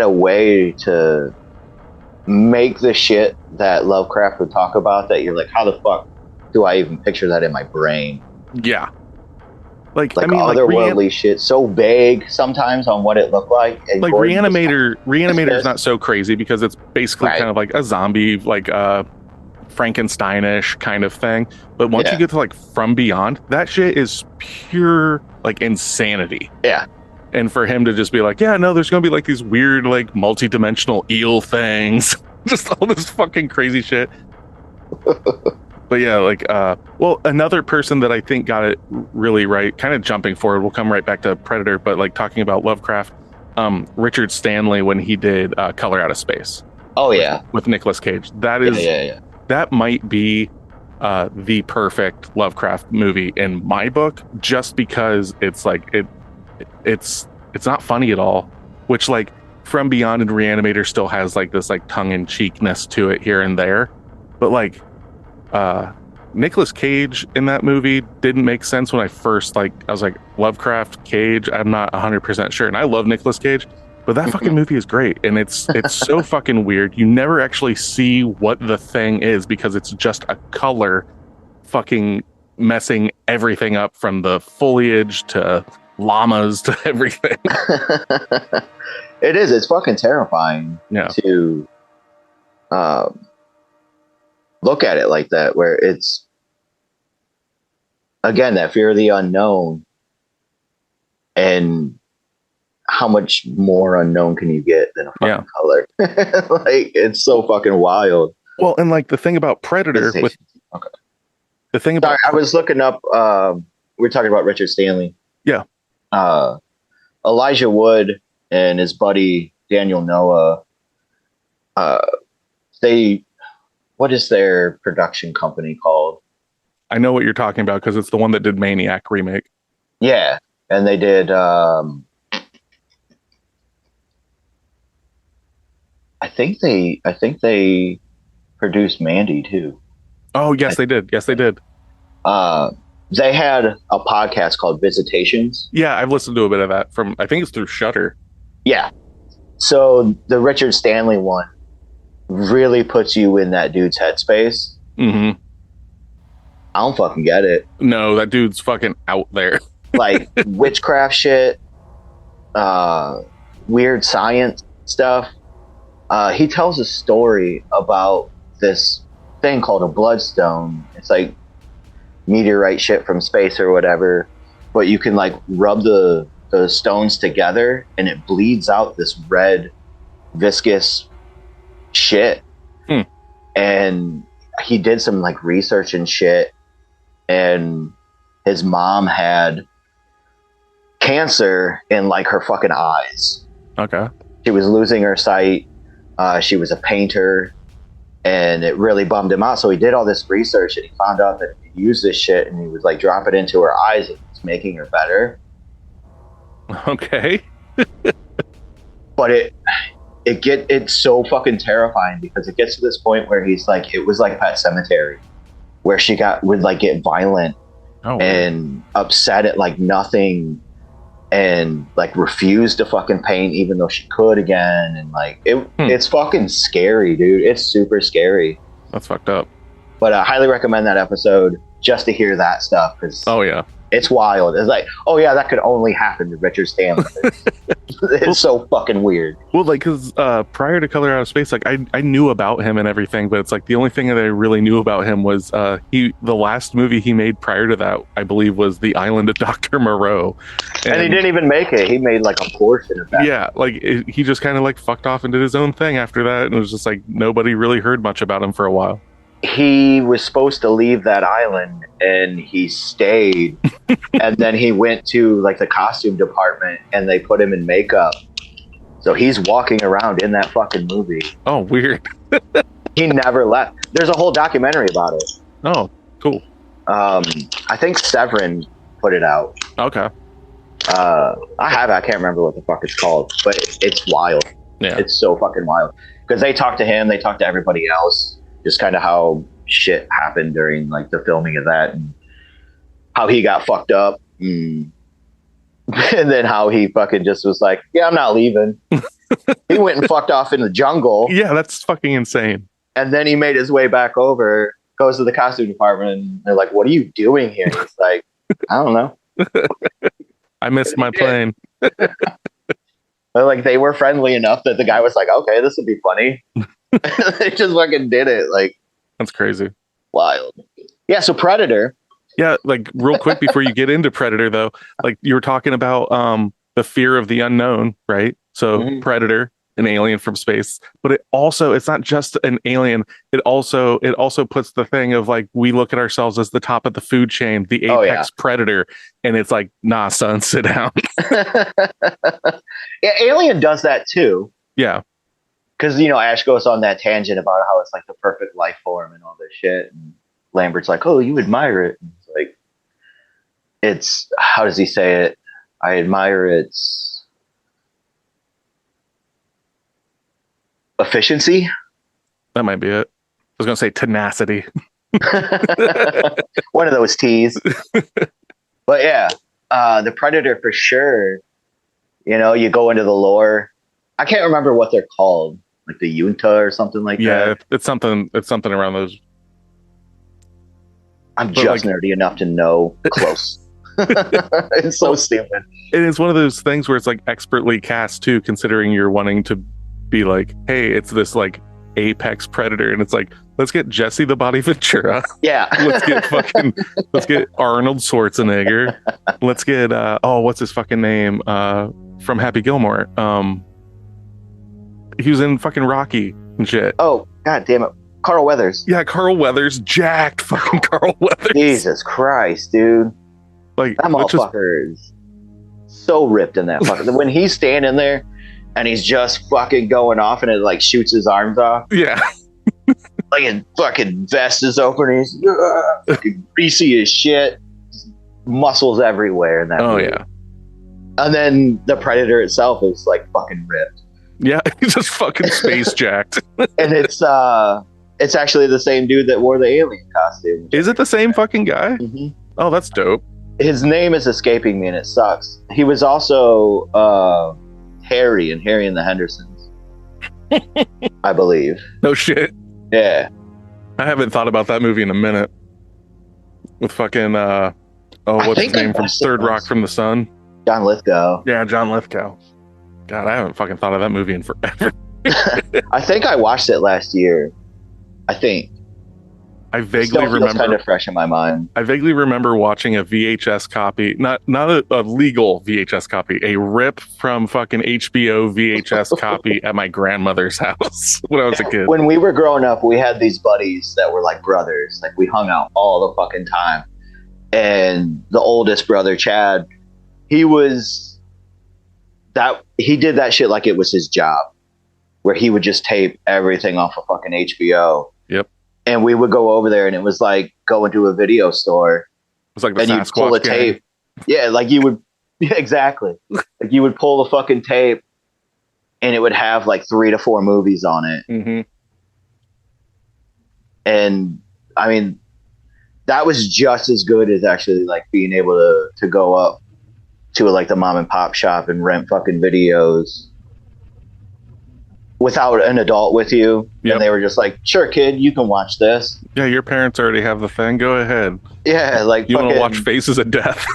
way to make the shit that Lovecraft would talk about that you're like, how the fuck do I even picture that in my brain? Yeah. Like otherworldly shit, so vague sometimes on what it looked like. And like Gordon Reanimator's not so crazy because it's basically kind of like a zombie, like Frankensteinish kind of thing. But once you get to like From Beyond, that shit is pure like insanity. Yeah. And for him to just be like, yeah, no, there's gonna be like these weird like multi-dimensional eel things, just all this fucking crazy shit. But yeah, like, well, another person that I think got it really right, kind of jumping forward, we'll come right back to Predator, but like talking about Lovecraft, Richard Stanley when he did Color Out of Space. Oh yeah, with Nicolas Cage. That is, that might be the perfect Lovecraft movie in my book, just because it's like it's not funny at all. Which like From Beyond and Reanimator still has like this like tongue-in-cheekness to it here and there, but like. Nicolas Cage in that movie didn't make sense when I first I was like Lovecraft Cage. I'm not 100% sure, and I love Nicolas Cage, but that fucking movie is great, and it's so fucking weird. You never actually see what the thing is because it's just a color fucking messing everything up from the foliage to llamas to everything. It is. It's fucking terrifying to look at it like that, where it's again that fear of the unknown, and how much more unknown can you get than a fucking color? Like, it's so fucking wild. Well, and like the thing about Predator the thing about I was looking up we were talking about Richard Stanley. Elijah Wood and his buddy Daniel Noah, what is their production company called? I know what you're talking about because it's the one that did Maniac remake. Yeah, and they did. I think they produced Mandy too. Oh yes, they did. Yes, they did. They had a podcast called Visitations. Yeah, I've listened to a bit of that from. I think it's through Shudder. Yeah. So the Richard Stanley one really puts you in that dude's headspace. Mm-hmm. I don't fucking get it. No, that dude's fucking out there. Like witchcraft shit, weird science stuff. He tells a story about this thing called a bloodstone. It's like meteorite shit from space or whatever, but you can like rub the stones together and it bleeds out this red viscous shit. And he did some like research and shit, and his mom had cancer in like her fucking eyes. Okay. She was losing her sight. She was a painter, and it really bummed him out. So he did all this research, and he found out that if he used this shit and he would like drop it into her eyes, it was making her better. Okay. But it's so fucking terrifying because it gets to this point where he's like, it was like Pet Sematary, where she would like get violent and upset at like nothing, and like refused to fucking paint even though she could again, and like it's fucking scary, dude. It's super scary. That's fucked up. But I highly recommend that episode just to hear that stuff, because it's wild. It's like, oh yeah, that could only happen to Richard Stanley. It's so fucking weird. Well, like, because prior to Color Out of Space, like I knew about him and everything, but it's like the only thing that I really knew about him was the last movie he made prior to that, I believe, was The Island of Dr. Moreau. And he didn't even make it. He made like a portion of that. Yeah, like he just kind of like fucked off and did his own thing after that, and it was just like nobody really heard much about him for a while. He was supposed to leave that island, and he stayed. And then he went to like the costume department, and they put him in makeup. So he's walking around in that fucking movie. Oh, weird. He never left. There's a whole documentary about it. Oh, cool. I think Severin put it out. Okay. I can't remember what the fuck it's called, but it's wild. Yeah. It's so fucking wild. Because they talk to him, they talk to everybody else, just kind of how shit happened during like the filming of that, and how he got fucked up, and then how he fucking just was like, yeah, I'm not leaving. He went and fucked off in the jungle. Yeah, that's fucking insane. And then he made his way back over, goes to the costume department, and they're like, what are you doing here? And he's like, I don't know. I missed my plane. Like, they were friendly enough that the guy was like, okay, this would be funny. They just fucking did it. Like, that's crazy. Wild. Yeah, so Predator. Yeah, like real quick before you get into Predator, though, like you were talking about the fear of the unknown, right? So Predator, an alien from space, but it's not just an alien. It also puts the thing of like, we look at ourselves as the top of the food chain, the apex predator, and it's like, nah, son, sit down. Yeah, Alien does that too. Yeah. Because, Ash goes on that tangent about how it's like the perfect life form and all this shit. And Lambert's like, oh, you admire it. And it's like, how does he say it? I admire its efficiency. That might be it. I was going to say tenacity. One of those T's. But yeah, the Predator for sure. You go into the lore. I can't remember what they're called, like the Yunta or something like that. Yeah, it's something around those. I'm just nerdy enough to know close. It's so stupid. And it's one of those things where it's like expertly cast too, considering you're wanting to be like, hey, it's this like apex predator, and it's like, let's get Jesse the Body Ventura. Yeah. let's get Arnold Schwarzenegger. Let's get what's his fucking name? From Happy Gilmore. He was in fucking Rocky and shit. Oh, god damn it. Carl Weathers. Yeah, Carl Weathers, jacked fucking Carl Weathers. Jesus Christ, dude. Like, that motherfucker is so ripped in that fucking. When he's standing there and he's just fucking going off and it like shoots his arms off. Yeah. Like his fucking vest is open and he's fucking greasy as shit. Muscles everywhere in that movie. Yeah. And then the Predator itself is like fucking ripped. Yeah, he's just fucking space jacked. And it's actually the same dude that wore the alien costume. Is it the same fucking guy? Mm-hmm. Oh, that's dope. His name is escaping me and it sucks. He was also Harry in Harry and the Hendersons. I believe. No shit. Yeah. I haven't thought about that movie in a minute. With fucking what's his name from Third Rock from the Sun? John Lithgow. Yeah, John Lithgow. God, I haven't fucking thought of that movie in forever. I think I watched it last year. I think. I vaguely remember. Kind of fresh in my mind. I vaguely remember watching a VHS copy, not a legal VHS copy, a rip from fucking HBO VHS copy at my grandmother's house when I was a kid. When we were growing up, we had these buddies that were like brothers. Like, we hung out all the fucking time. And the oldest brother, Chad, he did that shit like it was his job, where he would just tape everything off of fucking HBO. Yep. And we would go over there and it was like going to a video store. It's like the and you'd pull a tape. Yeah, like you would. Yeah, exactly. Like you would pull the fucking tape and it would have like 3 to 4 movies on it. Mm-hmm. And I mean, that was just as good as actually like being able to go up to like the mom and pop shop and rent fucking videos without an adult with you. Yep. And they were just like, sure, kid, you can watch this. Yeah, your parents already have the thing. Go ahead. Yeah, like, you want to watch Faces of Death?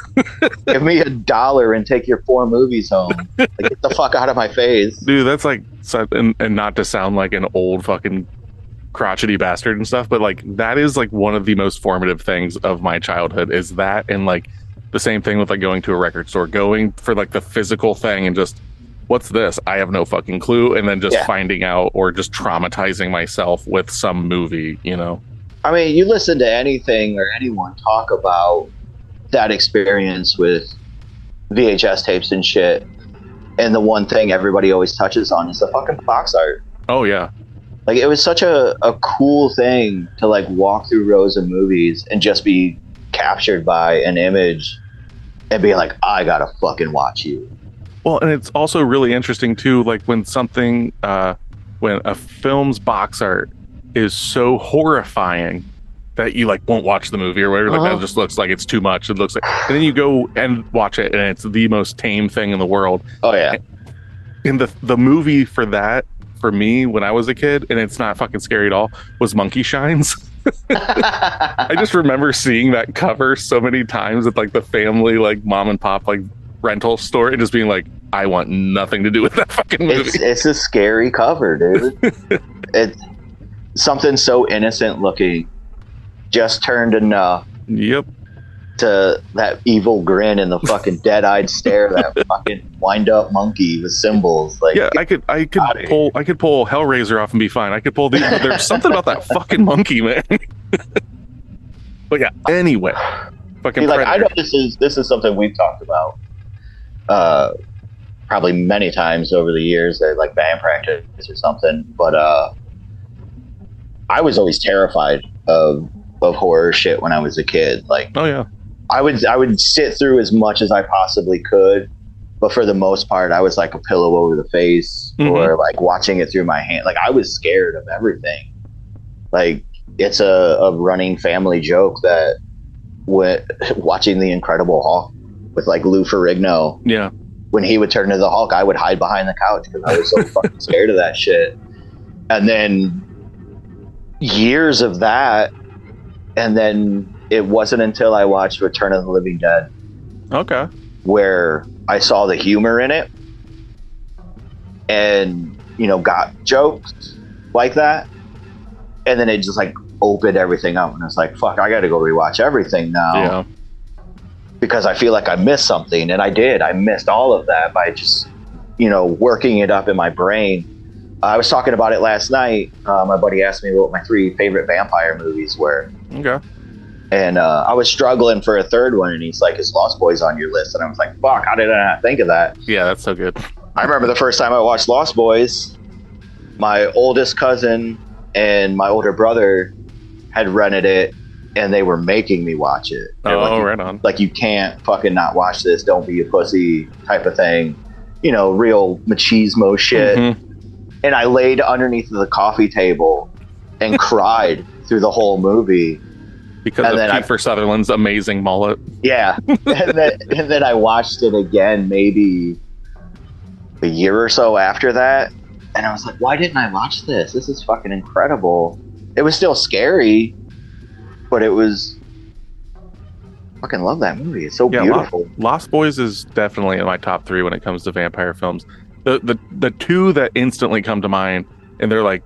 Give me $1 and take your 4 movies home. Like, get the fuck out of my face. Dude, that's like, and not to sound like an old fucking crotchety bastard and stuff, but like, that is like one of the most formative things of my childhood, is that, and like the same thing with like going to a record store, going for like the physical thing and just, what's this? I have no fucking clue. And then just finding out, or just traumatizing myself with some movie, you know? I mean, you listen to anything or anyone talk about that experience with VHS tapes and shit, and the one thing everybody always touches on is the fucking box art. Oh, yeah. Like, it was such a cool thing to like walk through rows of movies and just be captured by an image and being like, I gotta fucking watch you. Well, and it's also really interesting too, like when something, when a film's box art is so horrifying that you like won't watch the movie or whatever, like that just looks like it's too much. It looks like, and then you go and watch it, and it's the most tame thing in the world. Oh yeah. And the movie for that, for me, when I was a kid, and it's not fucking scary at all, was Monkey Shines. I just remember seeing that cover so many times at like the family, like mom and pop, like rental store, and just being like, I want nothing to do with that fucking movie. It's a scary cover, dude. It's something so innocent looking, just turned enough. Yep. To that evil grin and the fucking dead-eyed stare, that fucking wind-up monkey with symbols. Like, yeah, I could pull Hellraiser off and be fine. I could pull there's something about that fucking monkey, man. But yeah, anyway, fucking. Like, I know this is something we've talked about, probably many times over the years, like band practice or something. But I was always terrified of horror shit when I was a kid. Like, oh yeah. I would sit through as much as I possibly could, but for the most part, I was like a pillow over the face, or like watching it through my hand. Like, I was scared of everything. Like, it's a running family joke that watching The Incredible Hulk with like Lou Ferrigno. Yeah. When he would turn into the Hulk, I would hide behind the couch because I was so fucking scared of that shit. And then years of that, and then it wasn't until I watched Return of the Living Dead, okay, where I saw the humor in it, and got jokes like that, and then it just like opened everything up, and it's like, fuck, I got to go rewatch everything now, yeah, because I feel like I missed something, and I did. I missed all of that by just working it up in my brain. I was talking about it last night. My buddy asked me what my 3 favorite vampire movies were. Okay. And I was struggling for a third one, and he's like, is Lost Boys on your list? And I was like, fuck, how did I not think of that? Yeah, that's so good. I remember the first time I watched Lost Boys, my oldest cousin and my older brother had rented it, and they were making me watch it. Right on. Like, you can't fucking not watch this, don't be a pussy type of thing. Real machismo shit. And I laid underneath the coffee table and cried through the whole movie. Because of Kiefer Sutherland's amazing mullet. Yeah. and then I watched it again maybe a year or so after that. And I was like, why didn't I watch this? This is fucking incredible. It was still scary, but it was... fucking love that movie. It's so beautiful. Lost Boys is definitely in my top 3 when it comes to vampire films. The 2 that instantly come to mind, and they're like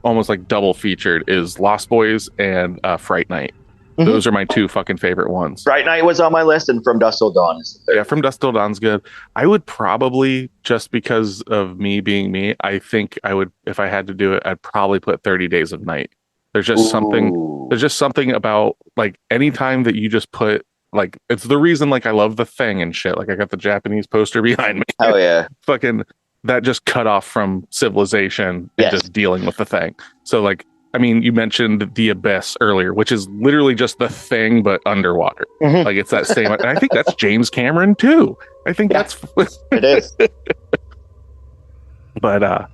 almost like double featured, is Lost Boys and Fright Night. Those are my 2 fucking favorite ones. Fright Night was on my list, and From Dusk Till Dawn is the 3rd. Yeah, From Dusk Till Dawn's good. I would probably, just because of me being me, I think I would, if I had to do it, I'd probably put 30 Days of Night. There's just something about, like, anytime that you just put, like, it's the reason, like, I love The Thing and shit. Like, I got the Japanese poster behind me. Oh yeah. Fucking, that just cut off from civilization and just dealing with The Thing. So, like, I mean, you mentioned The Abyss earlier, which is literally just The Thing, but underwater. Like, it's that same, and I think that's James Cameron too. I think that's it is. But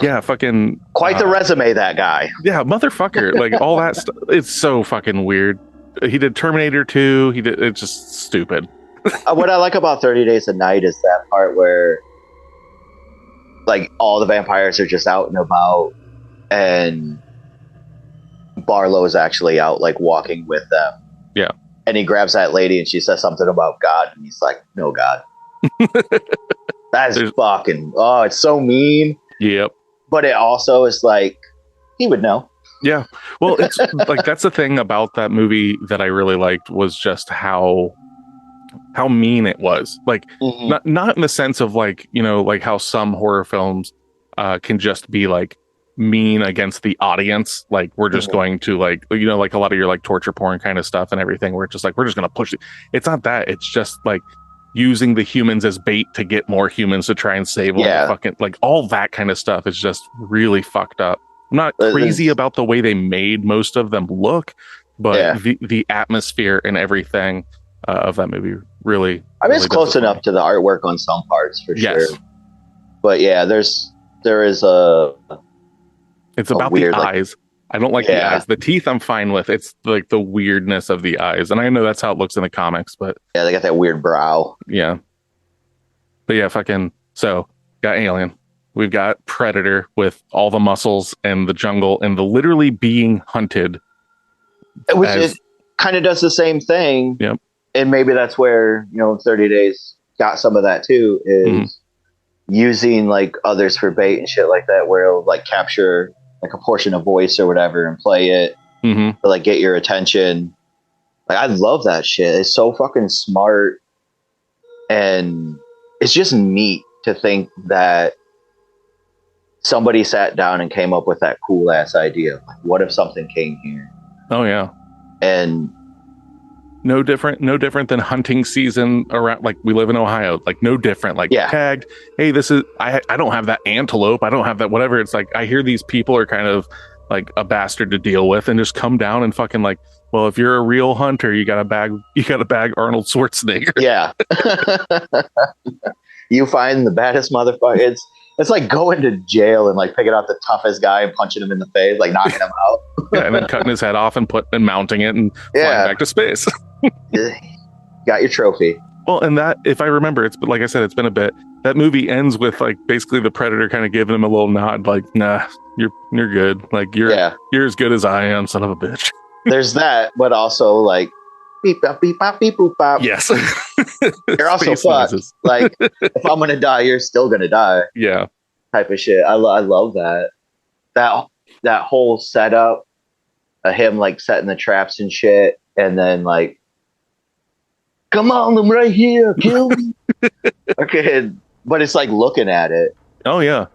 yeah, fucking quite the resume, that guy. Yeah, motherfucker. Like, all that stuff. It's so fucking weird. He did Terminator 2. It's just stupid. What I like about 30 Days a Night is that part where, like, all the vampires are just out and about, and Barlow's actually out, like, walking with them. Yeah. And he grabs that lady, and she says something about God, and he's like, no God. That's fucking, it's so mean. Yep. But it also is like, he would know. Yeah. Well, it's like, that's the thing about that movie that I really liked, was just how mean it was. Like, not in the sense of, like, like how some horror films can just be like mean against the audience. Like, we're just going to, like, like a lot of your, like, torture porn kind of stuff and everything, where it's just like, we're just going to push it. It's not that. It's just like using the humans as bait to get more humans to try and save them. Yeah. Fucking, like, all that kind of stuff is just really fucked up. I'm not crazy about the way they made most of them look, but the atmosphere and everything of that movie really. I mean, it's really close enough to the artwork on some parts for Yes. sure. But yeah, there is It's about weird, the eyes. I don't like the eyes. The teeth I'm fine with. It's like the weirdness of the eyes. And I know that's how it looks in the comics, but yeah, they got that weird brow. yeah. But yeah, so got Alien. We've got Predator with all the muscles and the jungle and the literally being hunted. Which it kind of does the same thing. Yep. And maybe that's where, 30 Days got some of that too, is using like others for bait and shit like that, where it'll like capture like a portion of voice or whatever and play it to like get your attention. Like, I love that shit. It's so fucking smart. And it's just neat to think that somebody sat down and came up with that cool ass idea. Like, what if something came here? Oh yeah. And no different than hunting season around, like we live in Ohio, like no different, like tagged, hey, this is, I don't have that antelope, I don't have that whatever. It's like, I hear these people are kind of like a bastard to deal with and just come down and fucking like, well, if you're a real hunter, you got to bag Arnold Schwarzenegger. Yeah. You find the baddest motherfucker. It's like going to jail and like picking out the toughest guy and punching him in the face, like knocking him out. Yeah, and then cutting his head off and mounting it and flying back to space. Got your trophy. Well, and that, if I remember, like I said, it's been a bit. That movie ends with like basically the Predator kind of giving him a little nod, like, nah, you're good. Like you're as good as I am, son of a bitch. There's that, but also like beep bop beep bop beep boop bop. Yes. You're also fucked. Like, if I'm gonna die, you're still gonna die. Yeah. Type of shit. I love that. That whole setup of him like setting the traps and shit, and then like, come on, I'm right here, kill me. Okay, but it's like looking at it. Oh yeah.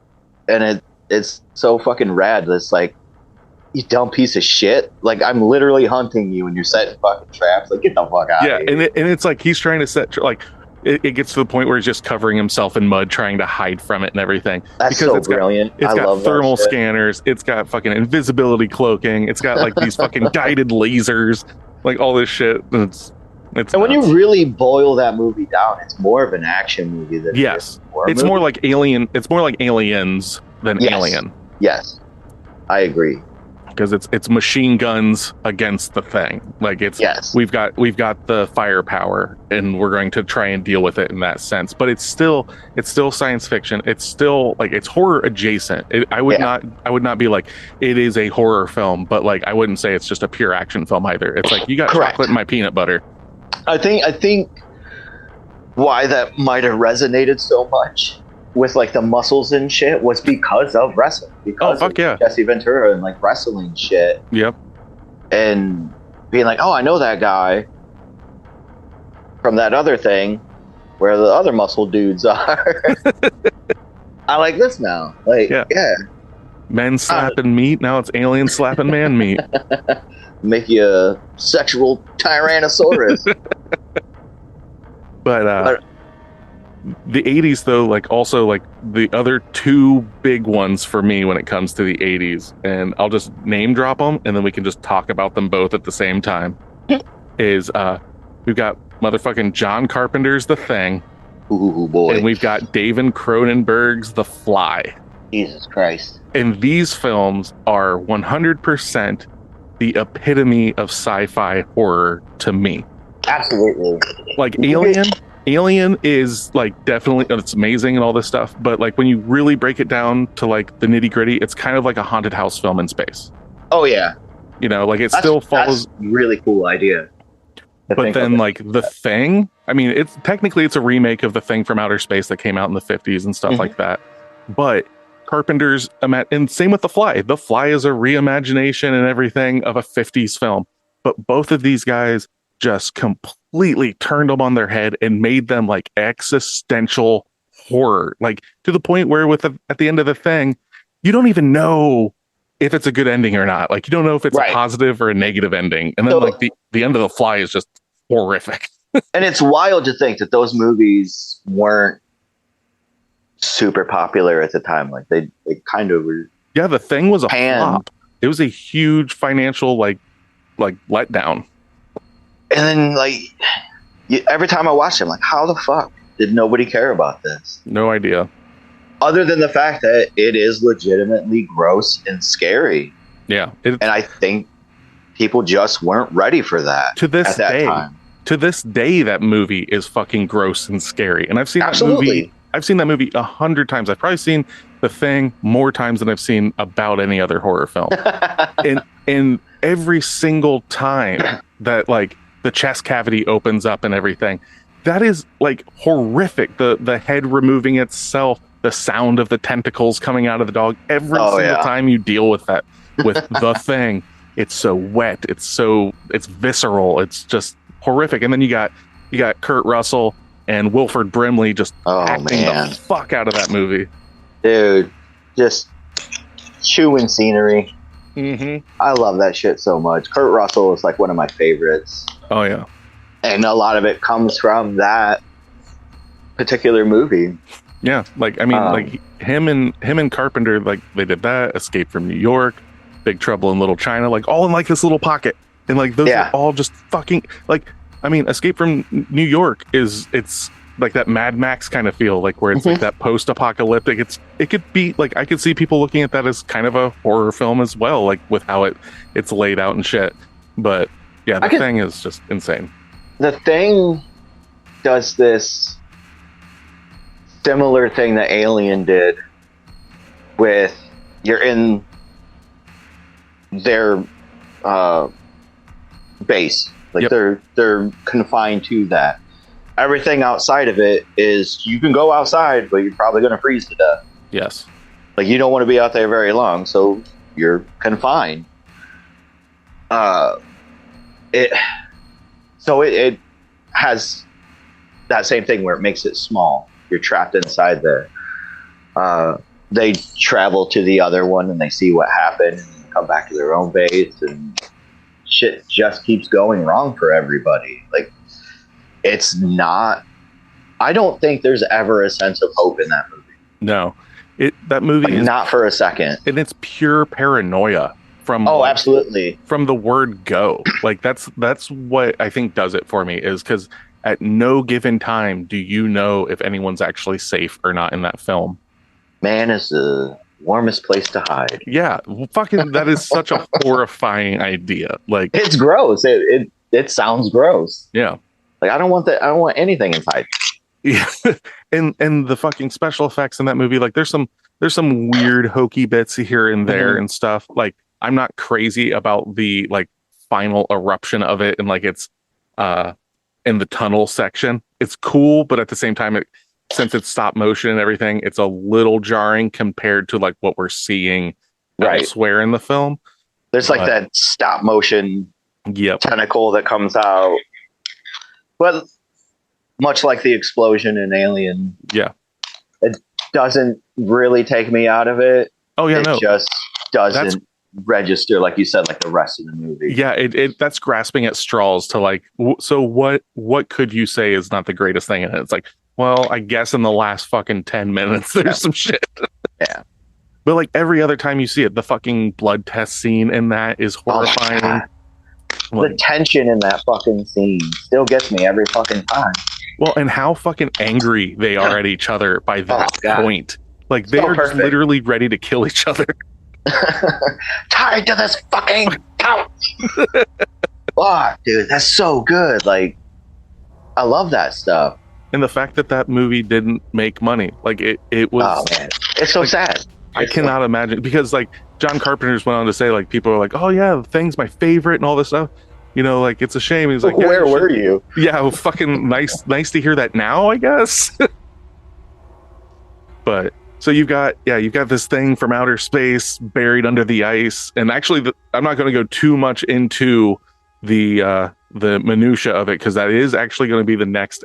And it's so fucking rad. It's like, you dumb piece of shit. Like, I'm literally hunting you and you're setting fucking traps. Like, get the fuck out of here. And it's like he's trying to set, like, it gets to the point where he's just covering himself in mud, trying to hide from it and everything. That's because so brilliant. It's got thermal scanners. It's got fucking invisibility cloaking. It's got like these fucking guided lasers, like all this shit. It's and when you really boil that movie down, it's more of an action movie than it's more like Alien. It's more like Aliens than Alien. Yes, I agree. Because it's machine guns against the thing. Like we've got the firepower and we're going to try and deal with it in that sense. But it's still science fiction. It's still like, it's horror adjacent. I would not be like it is a horror film, but like I wouldn't say it's just a pure action film either. It's like, you got chocolate in my peanut butter. I think why that might have resonated so much with like the muscles and shit was because of wrestling. Because of Jesse Ventura and like wrestling shit. Yep. And being like, oh, I know that guy from that other thing where the other muscle dudes are. I like this now. Like, Men slapping meat, now it's alien slapping man meat. Make you a sexual Tyrannosaurus. But the 80s though, like also like the other two big ones for me when it comes to the 80s, and I'll just name drop them and then we can just talk about them both at the same time, is we've got motherfucking John Carpenter's The Thing. Ooh, boy. And we've got David Cronenberg's The Fly. Jesus Christ. And these films are 100% the epitome of sci-fi horror to me. Absolutely. Like Alien is like definitely, it's amazing and all this stuff, but like when you really break it down to like the nitty gritty, it's kind of like a haunted house film in space. Oh yeah. You know, like still follows. That's a really cool idea. But then like The Thing, I mean, it's a remake of The Thing from Outer Space that came out in the 50s and stuff like that. But Carpenter's, and same with The Fly. The Fly is a reimagination and everything of a 50s film. But both of these guys just completely turned them on their head and made them like existential horror, like to the point where at the end of The Thing, you don't even know if it's a good ending or not. Like, you don't know if it's a positive or a negative ending. And then like the end of The Fly is just horrific. And it's wild to think that those movies weren't super popular at the time. Like they kind of were. Yeah, The Thing was a flop. It was a huge financial like letdown. And then like every time I watch it, I'm like, how the fuck did nobody care about this? No idea. Other than the fact that it is legitimately gross and scary. Yeah. And I think people just weren't ready for that to this at that day. time. To this day, that movie is fucking gross and scary. And I've seen Absolutely. that movie. I've seen that movie 100 times. I've probably seen The Thing more times than I've seen about any other horror film. and every single time that like the chest cavity opens up and everything, that is like horrific. The head removing itself, the sound of the tentacles coming out of the dog. Every single time you deal with that, with The Thing, it's so wet. It's visceral. It's just horrific. And then you got Kurt Russell and Wilford Brimley just acting the fuck out of that movie. Dude, just chewing scenery. Mm-hmm. I love that shit so much. Kurt Russell is like one of my favorites. Oh yeah. And a lot of it comes from that particular movie. Yeah, like I mean, like him and Carpenter, like they did that. Escape from New York, Big Trouble in Little China, like all in like this little pocket, and like those are all just fucking like. I mean, Escape from New York it's like that Mad Max kind of feel, like where it's like that post-apocalyptic. It could be like I could see people looking at that as kind of a horror film as well, like with how it's laid out and shit. But yeah, the Thing is just insane. The Thing does this similar thing that Alien did with you're in their base. Like they're confined to that. Everything outside of it is you can go outside, but you're probably going to freeze to death. Yes. Like you don't want to be out there very long, so you're confined. It has that same thing where it makes it small. You're trapped inside there. They travel to the other one and they see what happened and come back to their own base, and shit just keeps going wrong for everybody. Like it's not. I don't think there's ever a sense of hope in that movie. No, that movie is not for a second, and it's pure paranoia from. Oh, absolutely. From the word go, like that's what I think does it for me, is because at no given time do you know if anyone's actually safe or not in that film. Man is the warmest place to hide. Yeah, fucking that is such a horrifying idea. Like it's gross. It sounds gross. Yeah. Like I don't want that. I don't want anything inside. Yeah. and the fucking special effects in that movie, like there's some weird hokey bits here and there and stuff. Like I'm not crazy about the like final eruption of it, and like it's in the tunnel section. It's cool, but at the same time since it's stop motion and everything, it's a little jarring compared to like what we're seeing elsewhere in the film. There's like that stop motion tentacle that comes out. But much like the explosion in Alien, it doesn't really take me out of it. Oh yeah, it just doesn't register, like you said, like the rest of the movie. Yeah, it that's grasping at straws to like. So what could you say is not the greatest thing in it? It's like, well, I guess in the last fucking 10 minutes there's some shit. Yeah. But like every other time you see it, the fucking blood test scene in that is horrifying. The tension in that fucking scene still gets me every fucking time. Well, and how fucking angry they are at each other by that point. Like they are just literally ready to kill each other. Tied to this fucking couch. Fuck, dude, that's so good. Like, I love that stuff. And the fact that movie didn't make money, like it was. Oh man, it's so sad. I cannot imagine, because like John Carpenter's went on to say, like people are like, oh yeah, The Thing's my favorite and all this stuff. You know, like it's a shame. He's like, where were you? Yeah, well, fucking nice to hear that now, I guess. But so you've got this thing from outer space buried under the ice, and actually, I'm not going to go too much into the minutia of it, because that is actually going to be the next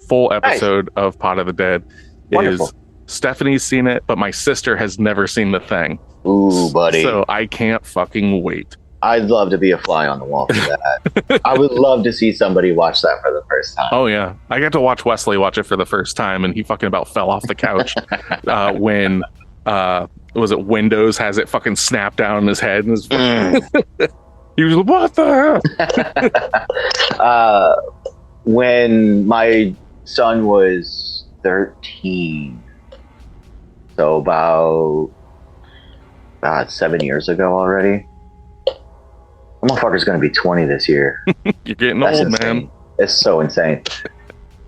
full episode of Pot of the Dead. Wonderful. Stephanie's seen it, but my sister has never seen The Thing. Ooh, buddy. So I can't fucking wait. I'd love to be a fly on the wall for that. I would love to see somebody watch that for the first time. Oh yeah, I got to watch Wesley watch it for the first time, and he fucking about fell off the couch when was it Windows has it fucking snapped down in his head, and he was like, what the hell? when my son was 13, so about 7 years ago already. The motherfucker's gonna be 20 this year. You're getting That's old, insane. man. It's so insane.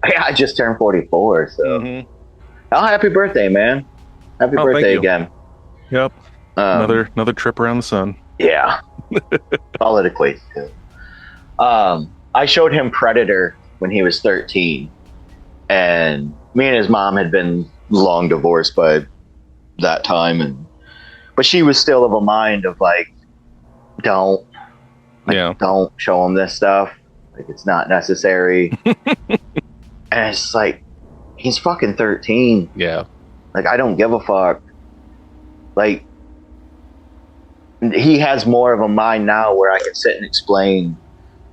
I just turned 44, so oh, happy birthday, man. Happy birthday again. Yep. Another trip around the sun. Yeah. All it equates to. I showed him Predator when he was 13, and me and his mom had been long divorced by that time, but she was still of a mind of like, don't show him this stuff. Like, it's not necessary. And it's like, he's fucking 13. Yeah. Like, I don't give a fuck. Like, he has more of a mind now where I can sit and explain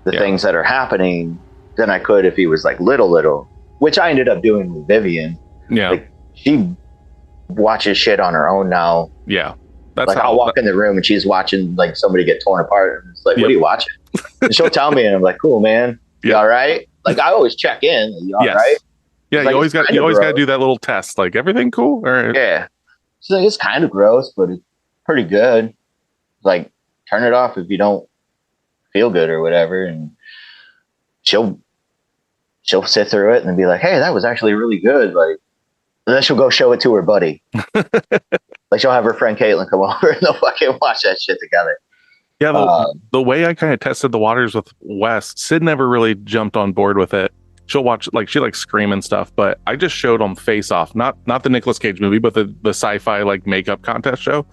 the things that are happening than I could if he was like little, which I ended up doing with Vivian. Yeah. Like, she watches shit on her own now. Yeah. That's like, I'll walk in the room and she's watching like somebody get torn apart. And it's like, what are you watching? And she'll tell me, and I'm like, cool, man. You all right? Like, I always check in. You all right? Yeah, like, you always got to do that little test. Like, everything cool? Or... Yeah. So like, it's kind of gross, but it's pretty good. Like, turn it off if you don't feel good or whatever, and she'll sit through it and be like, hey, that was actually really good. Like, and then she'll go show it to her buddy. Like, she'll have her friend Caitlin come over and they'll fucking watch that shit together. Yeah, the way I kind of tested the waters with Wes, Sid never really jumped on board with it. She'll watch, like, she likes Scream and stuff, but I just showed them Face Off, not the Nicolas Cage movie, but the sci-fi like makeup contest show,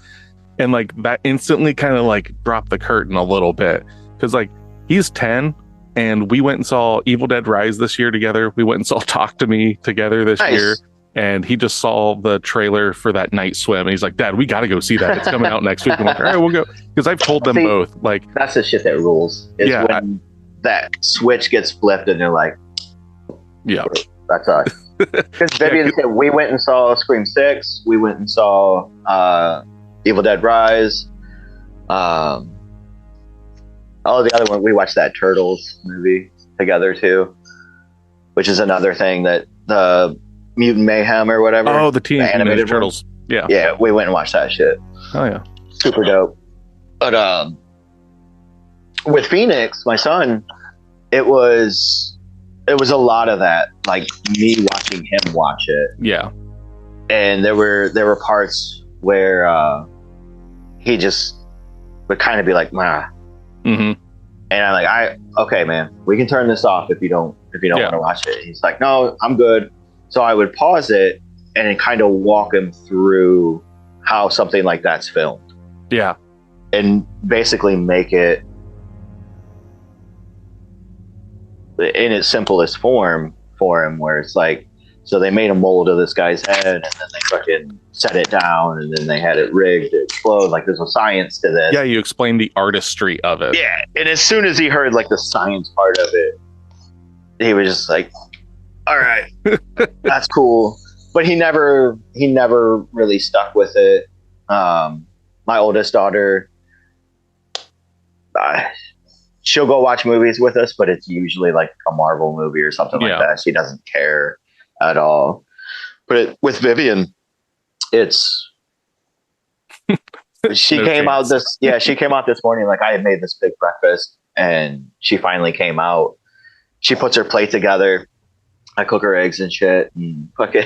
and like that instantly kind of like dropped the curtain a little bit, because like he's 10, and we went and saw Evil Dead Rise this year together. We went and saw Talk to Me together this year. And he just saw the trailer for that Night Swim, and he's like, Dad, we got to go see that. It's coming out next week. I'm like, all right, we'll go. Because I've told them both. Like, that's the shit that rules. When that switch gets flipped and they're like, yeah, that's us. Because Vivian said, we went and saw Scream 6. We went and saw Evil Dead Rise. The other one, we watched that Turtles movie together too, which is another thing that the Mutant Mayhem or whatever. Oh, the Teenage Mutant Turtles. Yeah. Yeah, we went and watched that shit. Oh, yeah. Super dope. But with Phoenix, my son, it was a lot of that, like me watching him watch it. Yeah. And there were parts where he just would kind of be like, "Nah." Mm-hmm. And I'm like, okay, man, we can turn this off if you don't want to watch it. He's like, no, I'm good. So I would pause it and then kind of walk him through how something like that's filmed. Yeah. And basically make it in its simplest form for him, where it's like, so they made a mold of this guy's head, and then they fucking set it down, and then they had it rigged to explode. Like, there's a science to this. Yeah, you explained the artistry of it. Yeah, and as soon as he heard like the science part of it, he was just like, all right, that's cool. But he never really stuck with it. My oldest daughter, she'll go watch movies with us, but it's usually like a Marvel movie or something like that. She doesn't care at all. But with Vivian, it's she came out this morning. Like, I had made this big breakfast, and she finally came out. She puts her plate together. I cook her eggs and shit, and fucking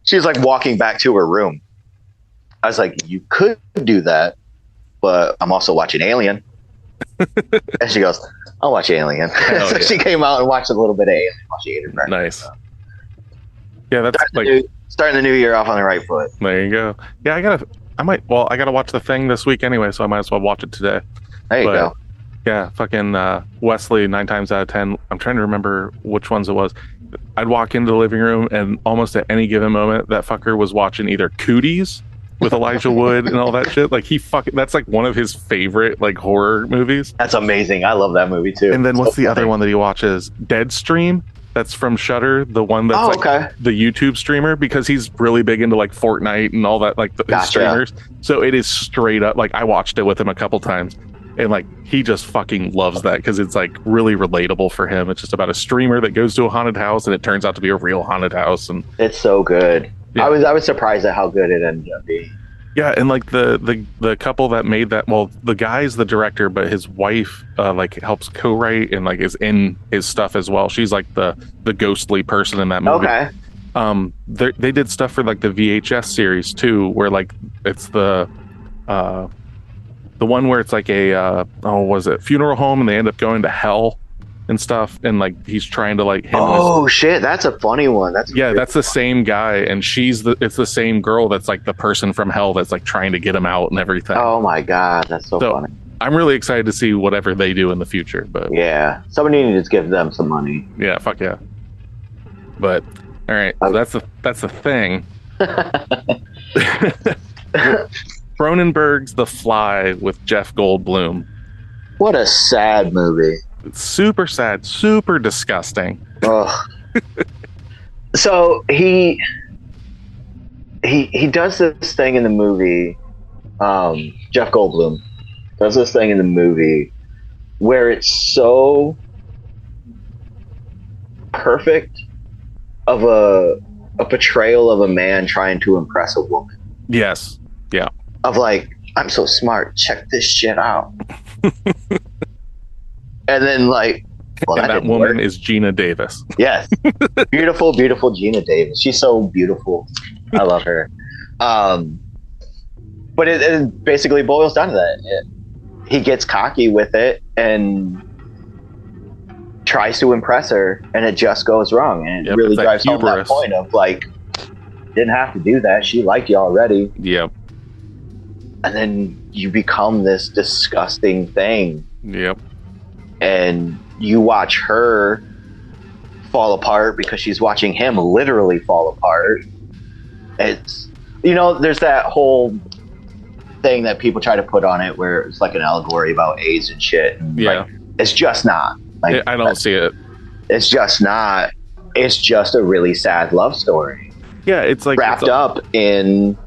she's like walking back to her room. I was like, you could do that, but I'm also watching Alien. And she goes, I'll watch Alien. So she came out and watched a little bit of Alien while she ate her breakfast. Nice. Yeah, that's starting the new year off on the right foot. There you go. Yeah, I gotta watch The Thing this week anyway, so I might as well watch it today. There you go. Yeah, fucking Wesley, 9 times out of 10. I'm trying to remember which ones it was. I'd walk into the living room, and almost at any given moment, that fucker was watching either Cooties with Elijah Wood and all that shit. Like, that's like one of his favorite like horror movies. That's amazing. I love that movie too. And then what's the other one that he watches? Deadstream. That's from Shudder, the one that's the YouTube streamer, because he's really big into like Fortnite and all that, like his streamers. So it is straight up, like, I watched it with him a couple times, And like he just fucking loves that because it's like really relatable for him. It's just about a streamer that goes to a haunted house and it turns out to be a real haunted house. And it's so good. Yeah. I was surprised at how good it ended up being. Yeah, and like the couple that made that, well, the guy's the director, but his wife like helps co-write and like is in his stuff as well. She's like the ghostly person in that movie. Okay. They did stuff for like the VHS series too, where like it's the one where it's like a was it funeral home and they end up going to hell and stuff, and like he's trying to like shit, that's a funny one. That's the same guy, and it's the same girl that's like the person from hell that's like trying to get him out and everything. Oh my god, that's so funny. I'm really excited to see whatever they do in the future. But yeah, somebody needs to give them some money. Yeah, fuck yeah. But all right, so that's the thing. Cronenberg's The Fly with Jeff Goldblum. What a sad movie. It's super sad, super disgusting. Ugh. So he does this thing in the movie. Jeff Goldblum does this thing in the movie where it's so perfect of a portrayal of a man trying to impress a woman. Yes. Yeah. Of like, I'm so smart. Check this shit out. And then like, well, and that woman is Gina Davis. Yes. Beautiful, beautiful Gina Davis. She's so beautiful. I love her. But it basically boils down to that. He gets cocky with it and tries to impress her, and it just goes wrong. And it really drives home that point of like, didn't have to do that. She liked you already. Yep. And then you become this disgusting thing. Yep. And you watch her fall apart because she's watching him literally fall apart. It's, there's that whole thing that people try to put on it where it's like an allegory about AIDS and shit. And yeah. Like, it's just not. Like, I don't see it. It's just not. It's just a really sad love story. Yeah, it's like wrapped up in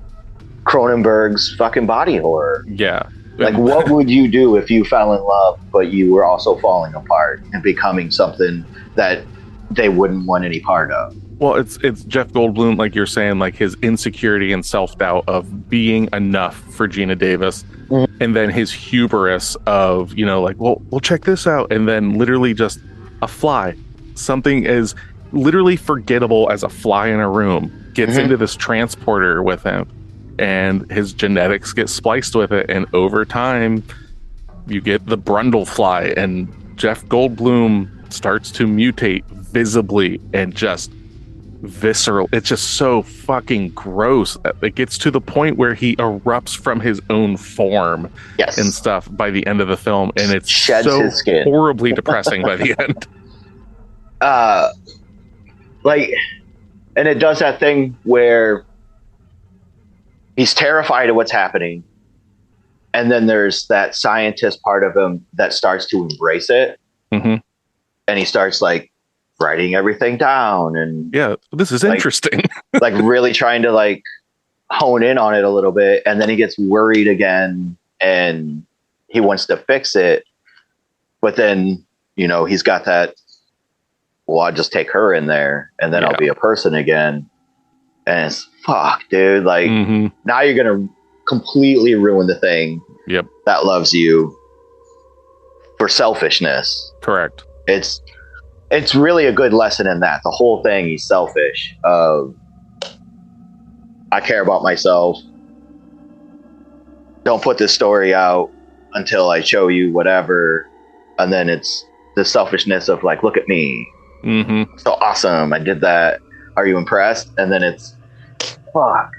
Cronenberg's fucking body horror. Yeah. Like, what would you do if you fell in love, but you were also falling apart and becoming something that they wouldn't want any part of? Well, it's Jeff Goldblum, like you're saying, like his insecurity and self-doubt of being enough for Gina Davis, and then his hubris of, like, well, check this out, and then literally just a fly, something as literally forgettable as a fly in a room, gets into this transporter with him. And his genetics get spliced with it, and over time, you get the Brundlefly, and Jeff Goldblum starts to mutate visibly and just visceral. It's just so fucking gross. It gets to the point where he erupts from his own form and stuff by the end of the film, and it's sheds so his skin. Horribly depressing by the end. And it does that thing where he's terrified of what's happening, and then there's that scientist part of him that starts to embrace it, and he starts like writing everything down, and this is interesting. Like really trying to like hone in on it a little bit, and then he gets worried again, and he wants to fix it, but then he's got that, well, I'll just take her in there, and then I'll be a person again. And it's fuck, dude. Like now you're gonna completely ruin the thing that loves you for selfishness. Correct. It's really a good lesson in that. The whole thing, he's selfish. I care about myself. Don't put this story out until I show you whatever. And then it's the selfishness of like, look at me. So awesome. I did that. Are you impressed? And then it's fuck.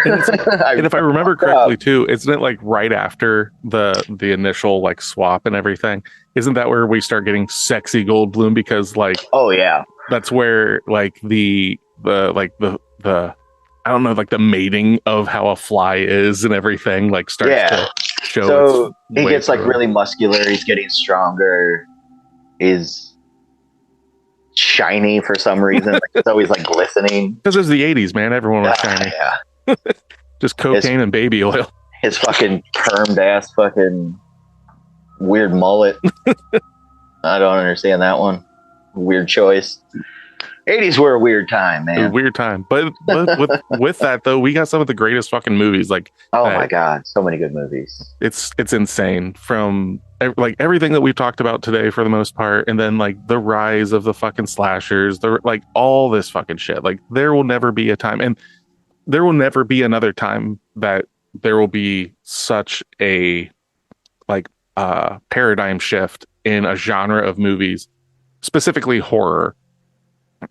And if I remember correctly too, isn't it like right after the initial like swap and everything? Isn't that where we start getting sexy Goldblum? Because like, oh yeah, that's where like the I don't know, like the mating of how a fly is and everything like starts to show. So he gets like really muscular. He's getting stronger. He's shiny for some reason. Like, it's always like glistening. Because it was the 80s, man. Everyone was shiny. Yeah. Just cocaine and baby oil. His fucking permed ass fucking weird mullet. I don't understand that one. Weird choice. 80s were a weird time, man. It was a weird time, but with that though, we got some of the greatest fucking movies. Like, oh my god, so many good movies. It's insane. From like everything that we've talked about today for the most part, and then like the rise of the fucking slashers, the like all this fucking shit. Like, there will never be a time, and there will never be another time that there will be such a like paradigm shift in a genre of movies, specifically horror.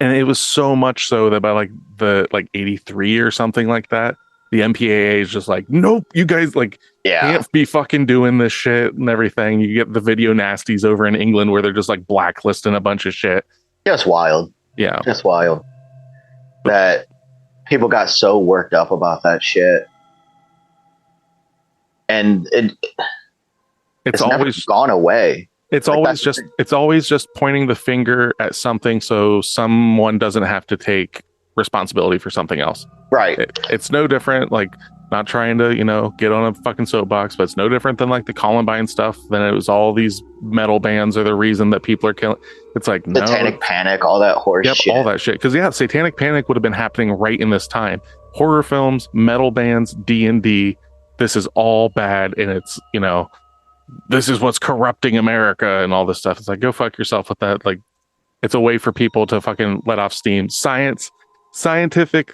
And it was so much so that by like the 83 or something like that, the MPAA is just like, nope, you guys like can't be fucking doing this shit and everything. You get the video nasties over in England where they're just like blacklisting a bunch of shit. Just wild. Yeah. Just wild. That people got so worked up about that shit. And it's always never gone away. It's like always just pointing the finger at something so someone doesn't have to take responsibility for something else. Right. It's no different, like, not trying to, get on a fucking soapbox, but it's no different than like the Columbine stuff. Then it was all these metal bands are the reason that people are killing. It's like Satanic Panic, all that horse shit. All that shit. Because Satanic Panic would have been happening right in this time. Horror films, metal bands, D&D. This is all bad, and it's this is what's corrupting America and all this stuff. It's like, go fuck yourself with that. Like, it's a way for people to fucking let off steam. Scientific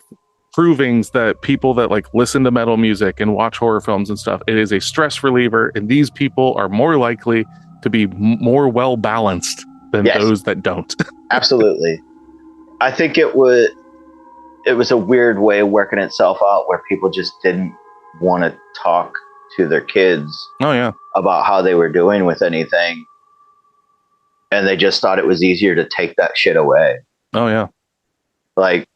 provings that people that like listen to metal music and watch horror films and stuff, it is a stress reliever, and these people are more likely to be more well balanced than those that don't. Absolutely. I think it was a weird way of working itself out where people just didn't want to talk to their kids about how they were doing with anything, and they just thought it was easier to take that shit away. Like,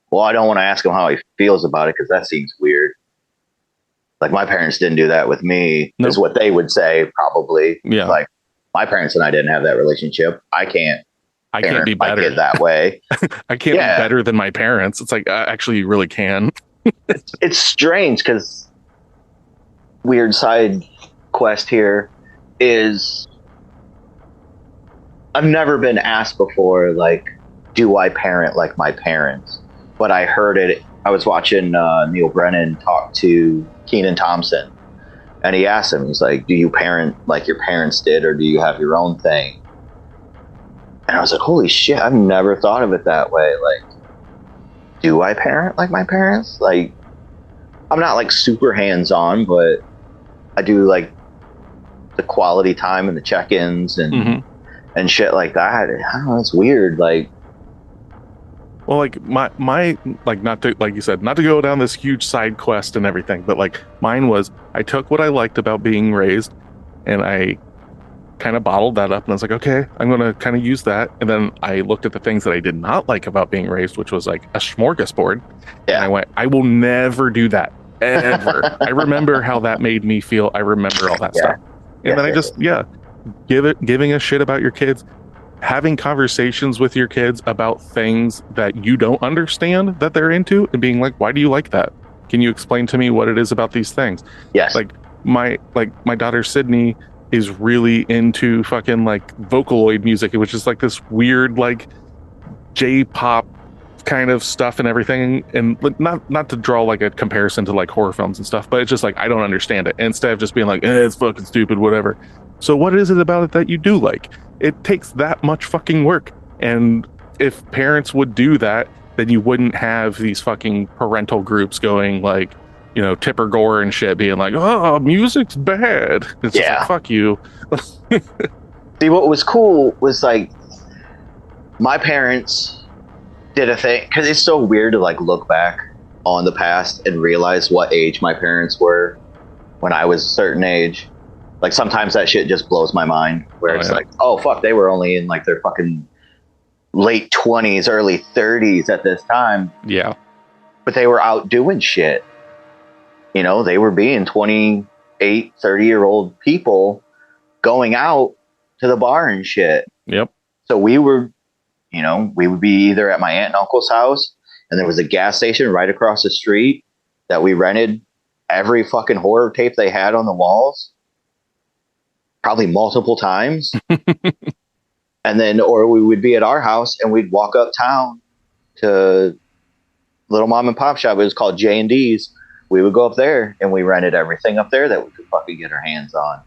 well, I don't want to ask him how he feels about it because that seems weird. Like, my parents didn't do that with me. Nope. Is what they would say, probably. Like, my parents and I didn't have that relationship. I can't be better my kid that way. I can't be better than my parents. It's like, actually, you really can. It's strange because weird side quest here is I've never been asked before, like, do I parent like my parents? But I heard it. I was watching Neil Brennan talk to Kenan Thompson, and he asked him, he's like, do you parent like your parents did, or do you have your own thing? And I was like, holy shit, I've never thought of it that way. Like, do I parent like my parents? Like, I'm not like super hands-on, but I do like the quality time and the check-ins and shit like that. I don't know, it's weird. Like, well, like my like, not to, like you said, not to go down this huge side quest and everything, but like mine was, I took what I liked about being raised and I kind of bottled that up, and I was like, okay, I'm going to kind of use that. And then I looked at the things that I did not like about being raised, which was like a smorgasbord. And I went, I will never do that ever. I remember how that made me feel. I remember all that stuff. And then I just, giving a shit about your kids, having conversations with your kids about things that you don't understand that they're into, and being like, why do you like that? Can you explain to me what it is about these things? Yes. Like my daughter Sydney is really into fucking like Vocaloid music, which is like this weird like J-pop kind of stuff and everything. And not to draw like a comparison to like horror films and stuff, but it's just like, I don't understand it. And instead of just being like, it's fucking stupid, whatever. So what is it about it that you do like? It takes that much fucking work. And if parents would do that, then you wouldn't have these fucking parental groups going like, Tipper Gore and shit, being like, oh, music's bad. It's just like, fuck you. See, what was cool was like, my parents did a thing, because it's so weird to like look back on the past and realize what age my parents were when I was a certain age. Like, sometimes that shit just blows my mind, where it's like, oh fuck, they were only in like their fucking late 20s, early 30s at this time. Yeah. But they were out doing shit. They were being 28, 30-year-old people going out to the bar and shit. Yep. So we were, we would be either at my aunt and uncle's house, and there was a gas station right across the street that we rented every fucking horror tape they had on the walls. probably multiple times. And then, or we would be at our house and we'd walk uptown to little mom and pop shop. It was called J&D's. We would go up there and we rented everything up there that we could fucking get our hands on.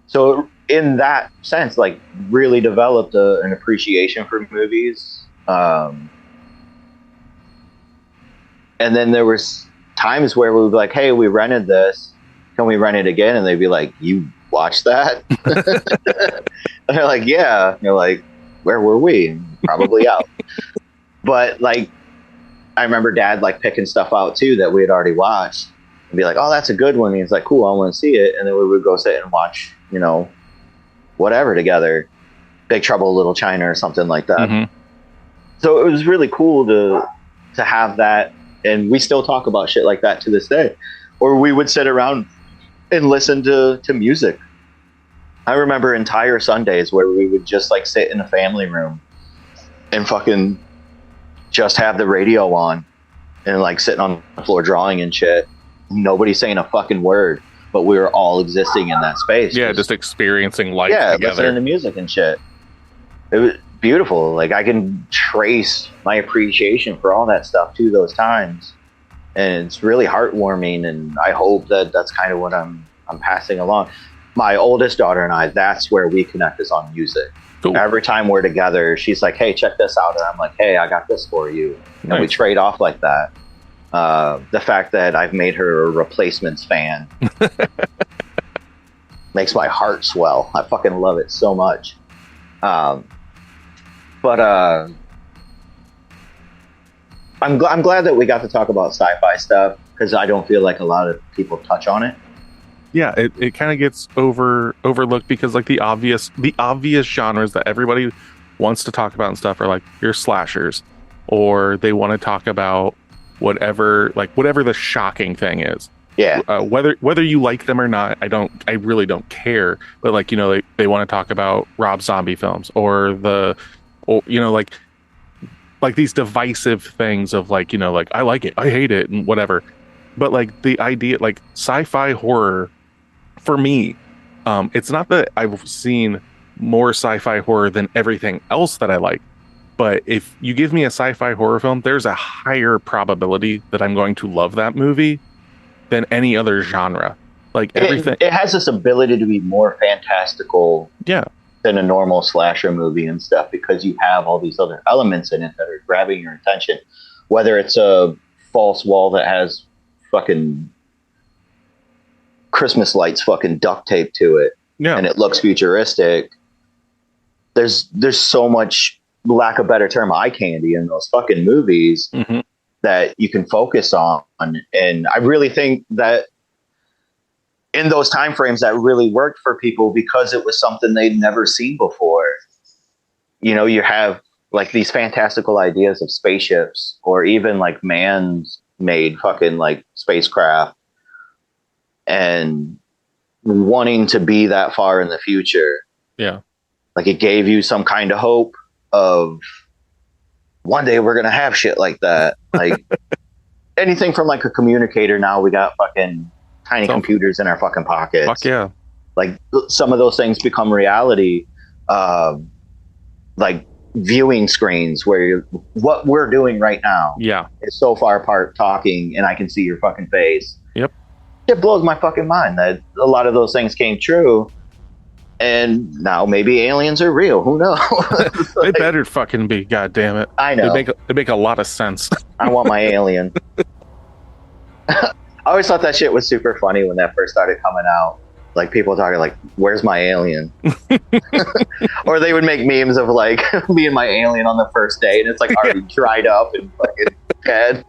So in that sense, like, really developed an appreciation for movies. And then there was times where we would be like, hey, we rented this. Can we rent it again? And they'd be like, you watched that? And they're like, yeah. And you're like, where were we? Probably out. But like, I remember Dad like picking stuff out too that we had already watched and be like, oh, that's a good one. And he's like, cool, I want to see it. And then we would go sit and watch, you know, whatever together, Big Trouble in Little China or something like that. Mm-hmm. So it was really cool to have that. And we still talk about shit like that to this day. Or we would sit around and listen to music. I remember entire Sundays where we would just like sit in a family room and fucking just have the radio on and like sitting on the floor drawing and shit. Nobody saying a fucking word, but we were all existing in that space. Yeah, just experiencing life together. Yeah, listening to music and shit. It was beautiful. Like, I can trace my appreciation for all that stuff to those times. And it's really heartwarming, and I hope that that's kind of what I'm passing along. My oldest daughter and I, that's where we connect, is on music. Cool. Every time we're together, she's like, hey, check this out. And I'm like, hey, I got this for you. Nice. And we trade off like that. The fact that I've made her a Replacements fan makes my heart swell. I fucking love it so much. But I'm glad that we got to talk about sci-fi stuff, because I don't feel like a lot of people touch on it. Yeah, it kind of gets overlooked because like the obvious genres that everybody wants to talk about and stuff are like your slashers, or they want to talk about whatever the shocking thing is. Yeah. Whether you like them or not, I really don't care. But like, you know, they want to talk about Rob Zombie films or you know, like these divisive things of like, you know, like I like it, I hate it, and whatever. But like the idea, like sci-fi horror, for me, it's not that I've seen more sci-fi horror than everything else that I like. But if you give me a sci-fi horror film, there's a higher probability that I'm going to love that movie than any other genre. Like everything, it has this ability to be more fantastical, yeah, than a normal slasher movie and stuff, because you have all these other elements in it that are grabbing your attention. Whether it's a false wall that has fucking Christmas lights fucking duct tape to it, yeah, and it looks futuristic. There's so much, lack of better term, eye candy in those fucking movies, mm-hmm, that you can focus on. And I really think that in those time frames that really worked for people, because it was something they'd never seen before. You know, you have like these fantastical ideas of spaceships, or even like man-made fucking like spacecraft, and wanting to be that far in the future. Yeah. Like, it gave you some kind of hope of one day we're going to have shit like that. Like anything from like a communicator. Now we got fucking tiny computers in our fucking pockets. Fuck yeah. Like some of those things become reality. Like viewing screens where what we're doing right now, yeah, is so far apart talking, and I can see your fucking face. Yep. It blows my fucking mind that a lot of those things came true, and now maybe aliens are real. Who knows? They better fucking be. God damn it! I know. They make a lot of sense. I want my alien. I always thought that shit was super funny when that first started coming out. Like, people talking like, "Where's my alien?" Or they would make memes of like me and my alien on the first day, and it's like already dried up and fucking dead.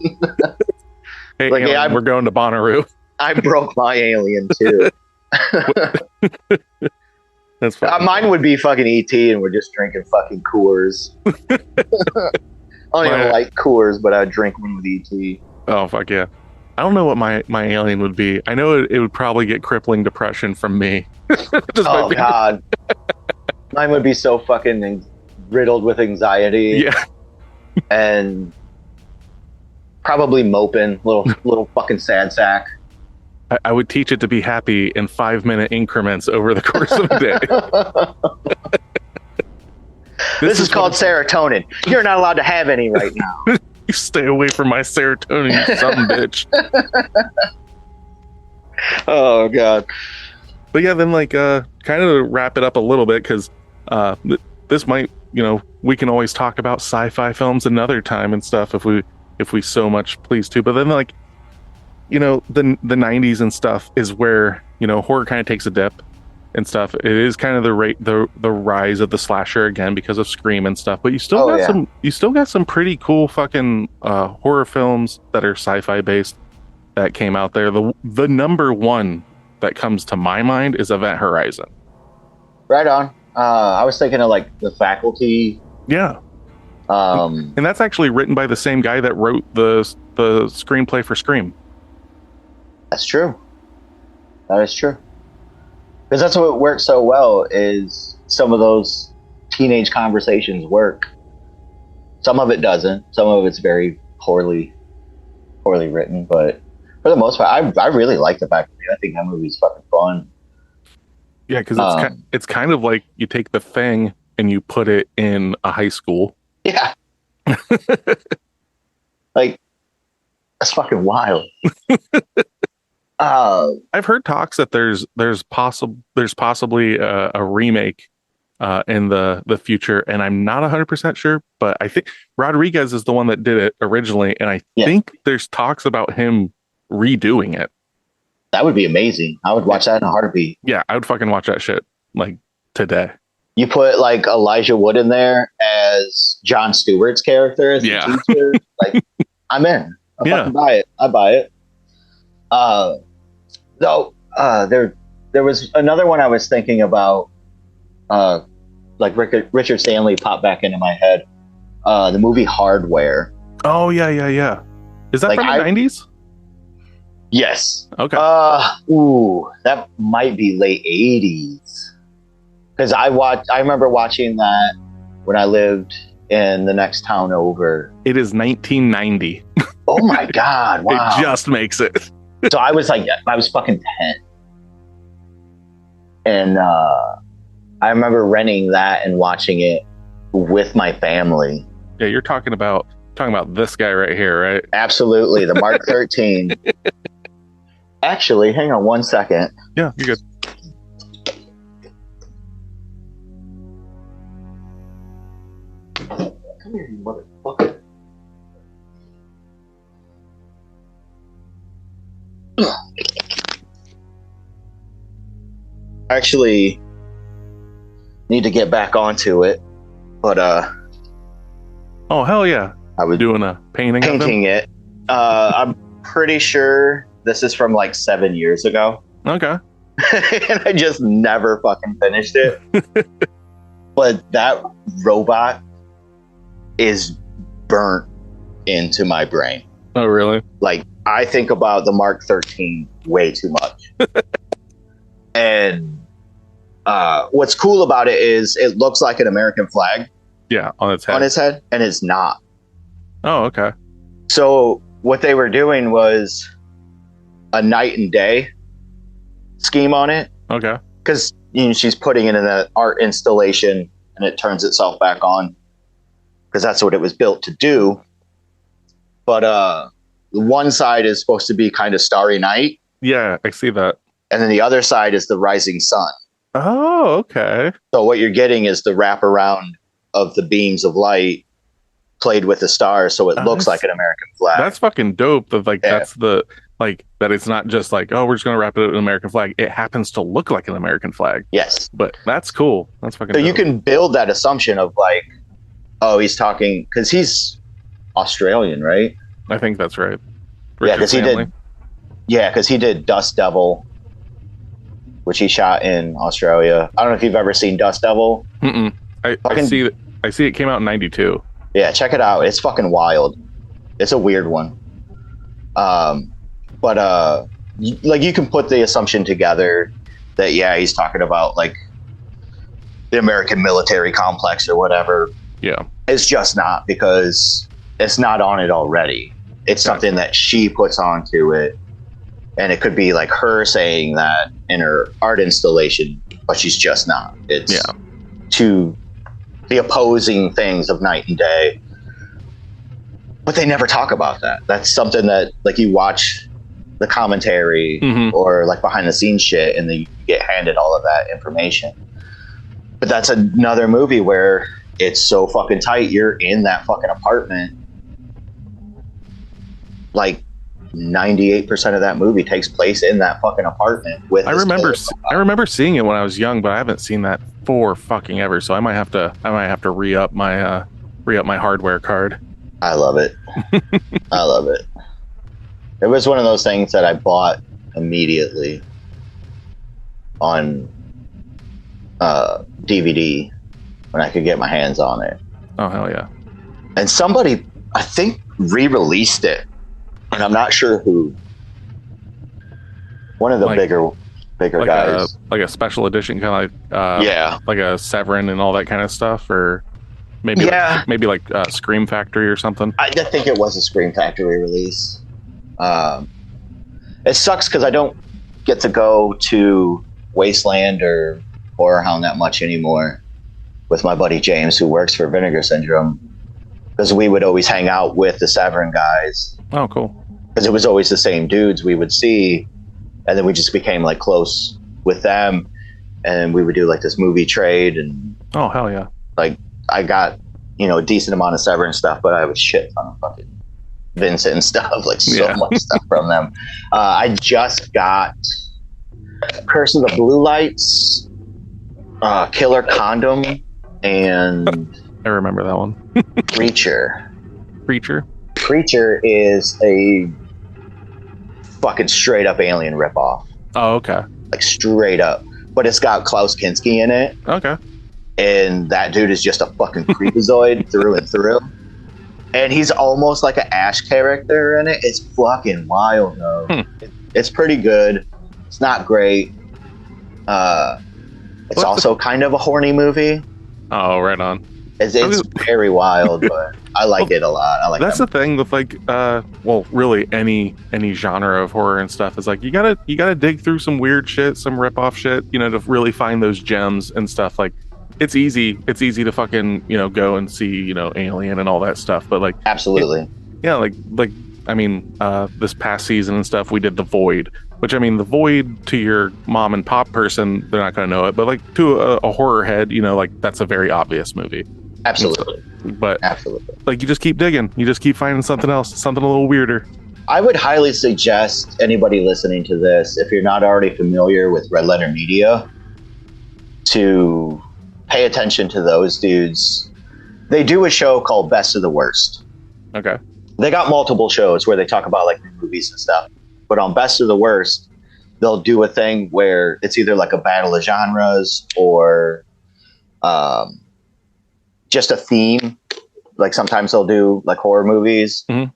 Hey, like, alien, we're going to Bonnaroo. I broke my alien too. That's mine would be fucking ET, and we're just drinking fucking Coors. I don't even like Coors, but I'd drink one with ET. Oh, fuck yeah. I don't know what my alien would be. I know it would probably get crippling depression from me. Oh, God. Mine would be so fucking riddled with anxiety. Yeah. And probably moping, little fucking sad sack. I would teach it to be happy in 5-minute increments over the course of a day. This is called serotonin. You're not allowed to have any right now. You stay away from my serotonin, you son of a bitch. Oh god. But yeah, then like kind of wrap it up a little bit, because this might, we can always talk about sci-fi films another time and stuff if we so much please to. But then like, the 90s and stuff is where horror kind of takes a dip and stuff. It is kind of the rise of the slasher again because of Scream and stuff. But you still got some pretty cool fucking horror films that are sci-fi based that came out there. The number one that comes to my mind is Event Horizon. Right on. I was thinking of like The Faculty. Yeah. And that's actually written by the same guy that wrote the screenplay for Scream. That's true. That is true. Because that's what works so well is some of those teenage conversations work. Some of it doesn't. Some of it's very poorly written. But for the most part, I really like The Faculty. I think that movie's fucking fun. Yeah, because it's kind of like you take The Thing and you put it in a high school. Yeah. Like, that's fucking wild. I've heard talks that there's possibly a remake in the future, and I'm not 100% sure, but I think Rodriguez is the one that did it originally, and I think there's talks about him redoing it. That would be amazing. I would watch that in a heartbeat. Yeah, I would fucking watch that shit like today. You put like Elijah Wood in there as Jon Stewart's character as the teacher. Like, I'm in. I fucking buy it. I buy it. Though there was another one I was thinking about. Like Richard Stanley popped back into my head. The movie Hardware. Oh yeah. Is that like from the 90s? Yes. Okay. That might be late 80s. Because I remember watching that when I lived in the next town over. It is 1990. Oh my god! Wow. It just makes it. So I was fucking 10, and I remember renting that and watching it with my family. Yeah, you're talking about this guy right here, right? Absolutely, the Mark 13. Actually, hang on one second. Yeah, you're good. Come here, you motherfucker. I actually need to get back onto it, but oh hell yeah! I was doing a painting it. I'm pretty sure this is from like 7 years ago. Okay. And I just never fucking finished it. But that robot is burnt into my brain. Oh really? Like, I think about the Mark 13 way too much. And what's cool about it is it looks like an American flag. Yeah, on its head, and it's not. Oh, okay. So what they were doing was a night and day scheme on it. Okay. Because she's putting it in an art installation and it turns itself back on because that's what it was built to do. But one side is supposed to be kind of Starry Night. Yeah, I see that. And then the other side is the rising sun. Oh, okay. So what you're getting is the wraparound of the beams of light played with the stars, so it looks like an American flag. That's fucking dope. That's the that it's not just like, oh, we're just gonna wrap it up in an American flag. It happens to look like an American flag. Yes. But that's cool. That's fucking so dope. You can build that assumption of like, oh, he's talking because he's Australian, right? I think that's right. Yeah, because he did Dust Devil, which he shot in Australia. I don't know if you've ever seen Dust Devil. I see it came out in 92. Yeah, check it out. It's fucking wild. It's a weird one. But you can put the assumption together that he's talking about like the American military complex or whatever. Yeah. It's just not, because it's not on it already. It's something that she puts onto it And it could be like her saying that in her art installation, but she's just not. It's to the opposing things of night and day. But they never talk about that. That's something that, like, you watch the commentary or like behind the scenes shit, and then you get handed all of that information. But that's another movie where it's so fucking tight. You're in that fucking apartment. Like 98% of that movie takes place in that fucking apartment. With I remember seeing it when I was young, but I haven't seen that for fucking ever. So I might have to re-up my hardware card. I love it. I love it. It was one of those things that I bought immediately on DVD when I could get my hands on it. Oh, hell yeah. And somebody, I think, re-released it. And I'm not sure who. One of the bigger like guys. Like a special edition, kind of like a Severin and all that kind of stuff, or maybe like Scream Factory or something. I think it was a Scream Factory release. It sucks because I don't get to go to Wasteland or Horror Hound that much anymore with my buddy James, who works for Vinegar Syndrome, because we would always hang out with the Severin guys. Oh, cool. Because it was always the same dudes we would see, and then we just became like close with them, and we would do like this movie trade. And oh, hell yeah. Like, I got, a decent amount of Severin stuff, but I have a shit ton of fucking Vincent and stuff, like so much stuff from them. I just got Curse of the Blue Lights, Killer Condom, and I remember that one. Preacher is a fucking straight up Alien ripoff. Oh, okay. Like straight up. But it's got Klaus Kinski in it. Okay. And that dude is just a fucking creepazoid through and through. And he's almost like an Ash character in it. It's fucking wild, though. It's pretty good. It's not great. It's also kind of a horny movie. Oh, right on. It's very wild, but I like it a lot. I like that's the thing with like really any genre of horror and stuff is like you gotta dig through some weird shit, some rip-off shit, to really find those gems and stuff. Like it's easy to fucking go and see Alien and all that stuff, but like absolutely this past season and stuff we did The Void, which The Void to your mom and pop person, they're not gonna know it, but like to a horror head, like that's a very obvious movie. Absolutely. But absolutely, like you just keep digging, you just keep finding something else, something a little weirder. I would highly suggest anybody listening to this, if you're not already familiar with Red Letter Media, to pay attention to those dudes. They do a show called Best of the Worst. Okay. They got multiple shows where they talk about like movies and stuff, but on Best of the Worst, they'll do a thing where it's either like a battle of genres or just a theme. Like sometimes they'll do like horror movies. Mm-hmm.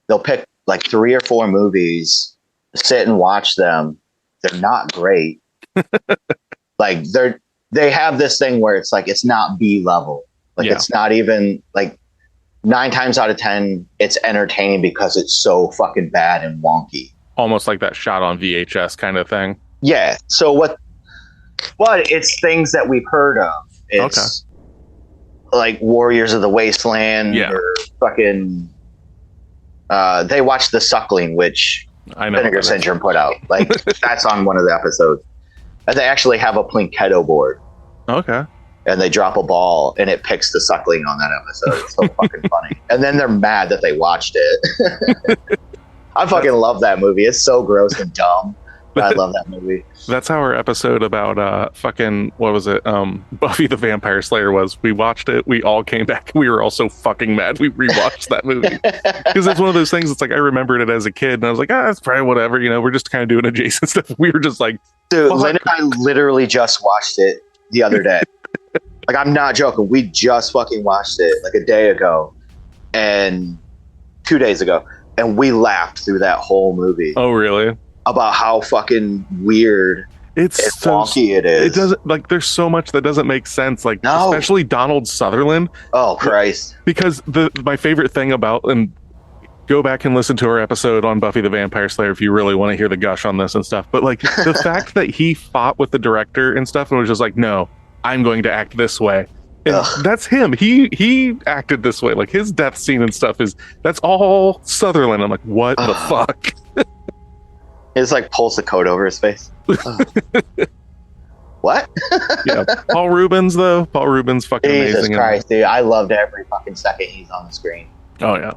They'll pick like 3 or 4 movies, sit and watch them. They're not great. Like they have this thing where it's like, it's not B level. Like it's not even like 9 times out of 10, it's entertaining because it's so fucking bad and wonky. Almost like that shot on VHS kind of thing. Yeah. So but it's things that we've heard of. It's like Warriors of the Wasteland or fucking, they watched The Suckling, which Vinegar Syndrome put out. Like that's on one of the episodes. And they actually have a Plinketto board. Okay. And they drop a ball and it picks The Suckling on that episode. It's so fucking funny. And then they're mad that they watched it. I fucking love that movie. It's so gross and dumb. But I love that movie. That's how our episode about fucking, what was it? Buffy the Vampire Slayer was. We watched it. We all came back. We were all so fucking mad. We rewatched that movie. Because it's one of those things. It's like, I remembered it as a kid and I was like, that's probably whatever. We're just kind of doing adjacent stuff. We were just like, dude, Lynn and I literally just watched it the other day. Like, I'm not joking. We just fucking watched it like a day ago and 2 days ago. And we laughed through that whole movie. Oh, really? About how fucking weird it's so wonky it is. It doesn't, like, there's so much that doesn't make sense. Like, especially Donald Sutherland. Oh, Christ. Because my favorite thing about, and go back and listen to our episode on Buffy the Vampire Slayer if you really want to hear the gush on this and stuff. But like the fact that he fought with the director and stuff and was just like, no, I'm going to act this way. And that's him. He acted this way. Like his death scene and stuff that's all Sutherland. I'm like, what the fuck? It's like pulls the coat over his face. What? Yeah. Paul Rubens fucking Jesus amazing. Jesus Christ, dude. I loved every fucking second he's on the screen. Oh yeah.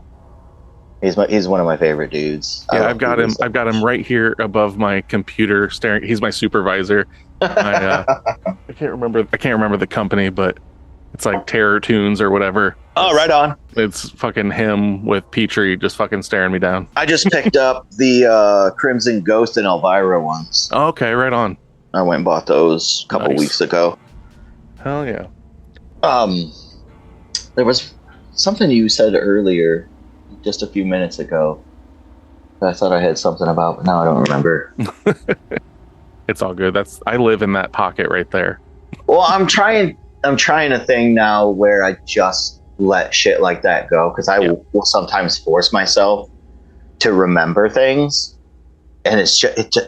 He's one of my favorent dudes. Yeah, I've got him right here above my computer staring. He's my supervisor. I can't remember the company, but it's like Terror Tunes or whatever. Oh, right on. It's fucking him with Petrie just fucking staring me down. I just picked up the Crimson Ghost and Elvira ones. Oh, okay, right on. I went and bought those a couple weeks ago. Hell yeah. There was something you said earlier, just a few minutes ago, that I thought I had something about, but now I don't remember. It's all good. I live in that pocket right there. Well, I'm trying a thing now where I just let shit like that go, because I will sometimes force myself to remember things, and it's just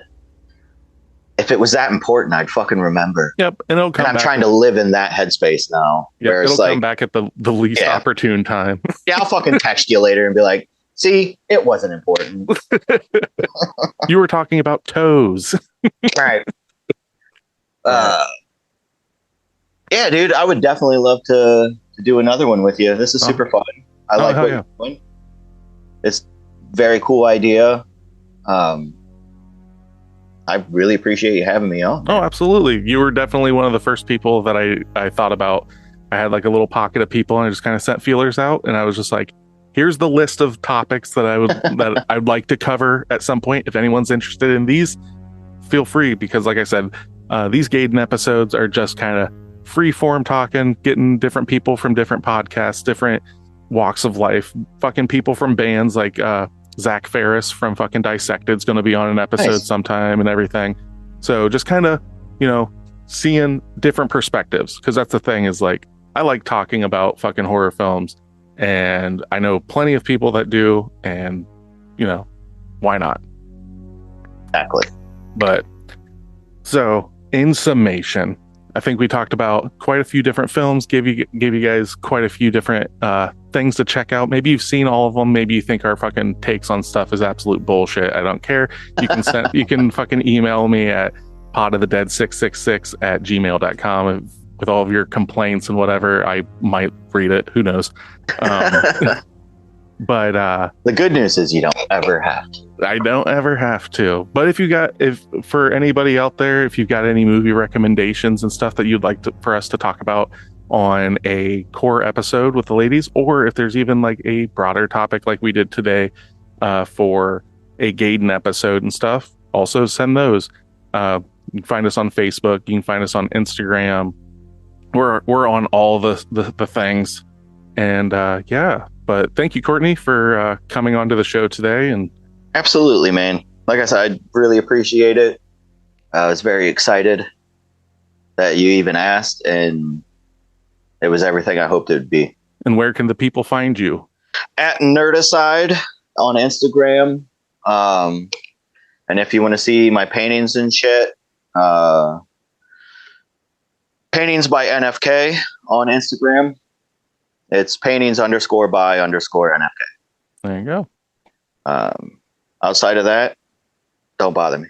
if it was that important, I'd fucking remember. Yep, and it'll come. And I'm trying to live in that headspace now. Yeah, it'll come back at the least opportune time. Yeah, I'll fucking text you later and be like, "See, it wasn't important." You were talking about toes, right? Yeah, dude, I would definitely love to do another one with you. This is super fun. I like what you're doing. It's very cool idea. I really appreciate you having me on. Oh, absolutely. You were definitely one of the first people that I thought about. I had like a little pocket of people and I just kind of sent feelers out, and I was just like, here's the list of topics that I'd like to cover at some point. If anyone's interested in these, feel free, because like I said, these Gaiden episodes are just kind of free form talking, getting different people from different podcasts, different walks of life, fucking people from bands like Zach Ferris from fucking Dissected is going to be on an episode sometime and everything. So just kind of, seeing different perspectives, because that's the thing is like, I like talking about fucking horror films, and I know plenty of people that do, and why not? Exactly. But so in summation, I think we talked about quite a few different films, gave you guys quite a few different things to check out. Maybe you've seen all of them. Maybe you think our fucking takes on stuff is absolute bullshit. I don't care. You can you can fucking email me at potofthedead666@gmail.com with all of your complaints and whatever. I might read it. Who knows? But the good news is you don't ever have to. I don't ever have to. But if for anybody out there, if you've got any movie recommendations and stuff that you'd like for us to talk about on a core episode with the ladies, or if there's even like a broader topic like we did today for a Gaiden episode and stuff, also send those. You can find us on Facebook. You can find us on Instagram. We're on all the things. And but thank you, Courtney, for coming onto the show today. And absolutely, man. Like I said, I really appreciate it. I was very excited that you even asked, and it was everything I hoped it would be. And where can the people find you? At Nerdicide on Instagram. And if you want to see my paintings and shit, paintings by NFK on Instagram. It's paintings_by_NFK. There you go. Outside of that, don't bother me.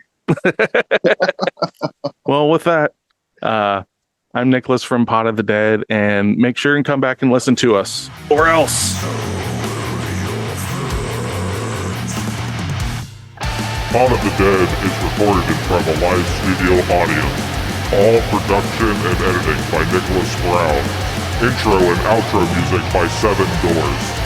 Well, with that, I'm Nicholas from Pot of the Dead, and make sure and come back and listen to us, or else. Pot of the Dead is recorded in front of a live studio audience. All production and editing by Nicholas Brown. Intro and outro music by 7 Doors.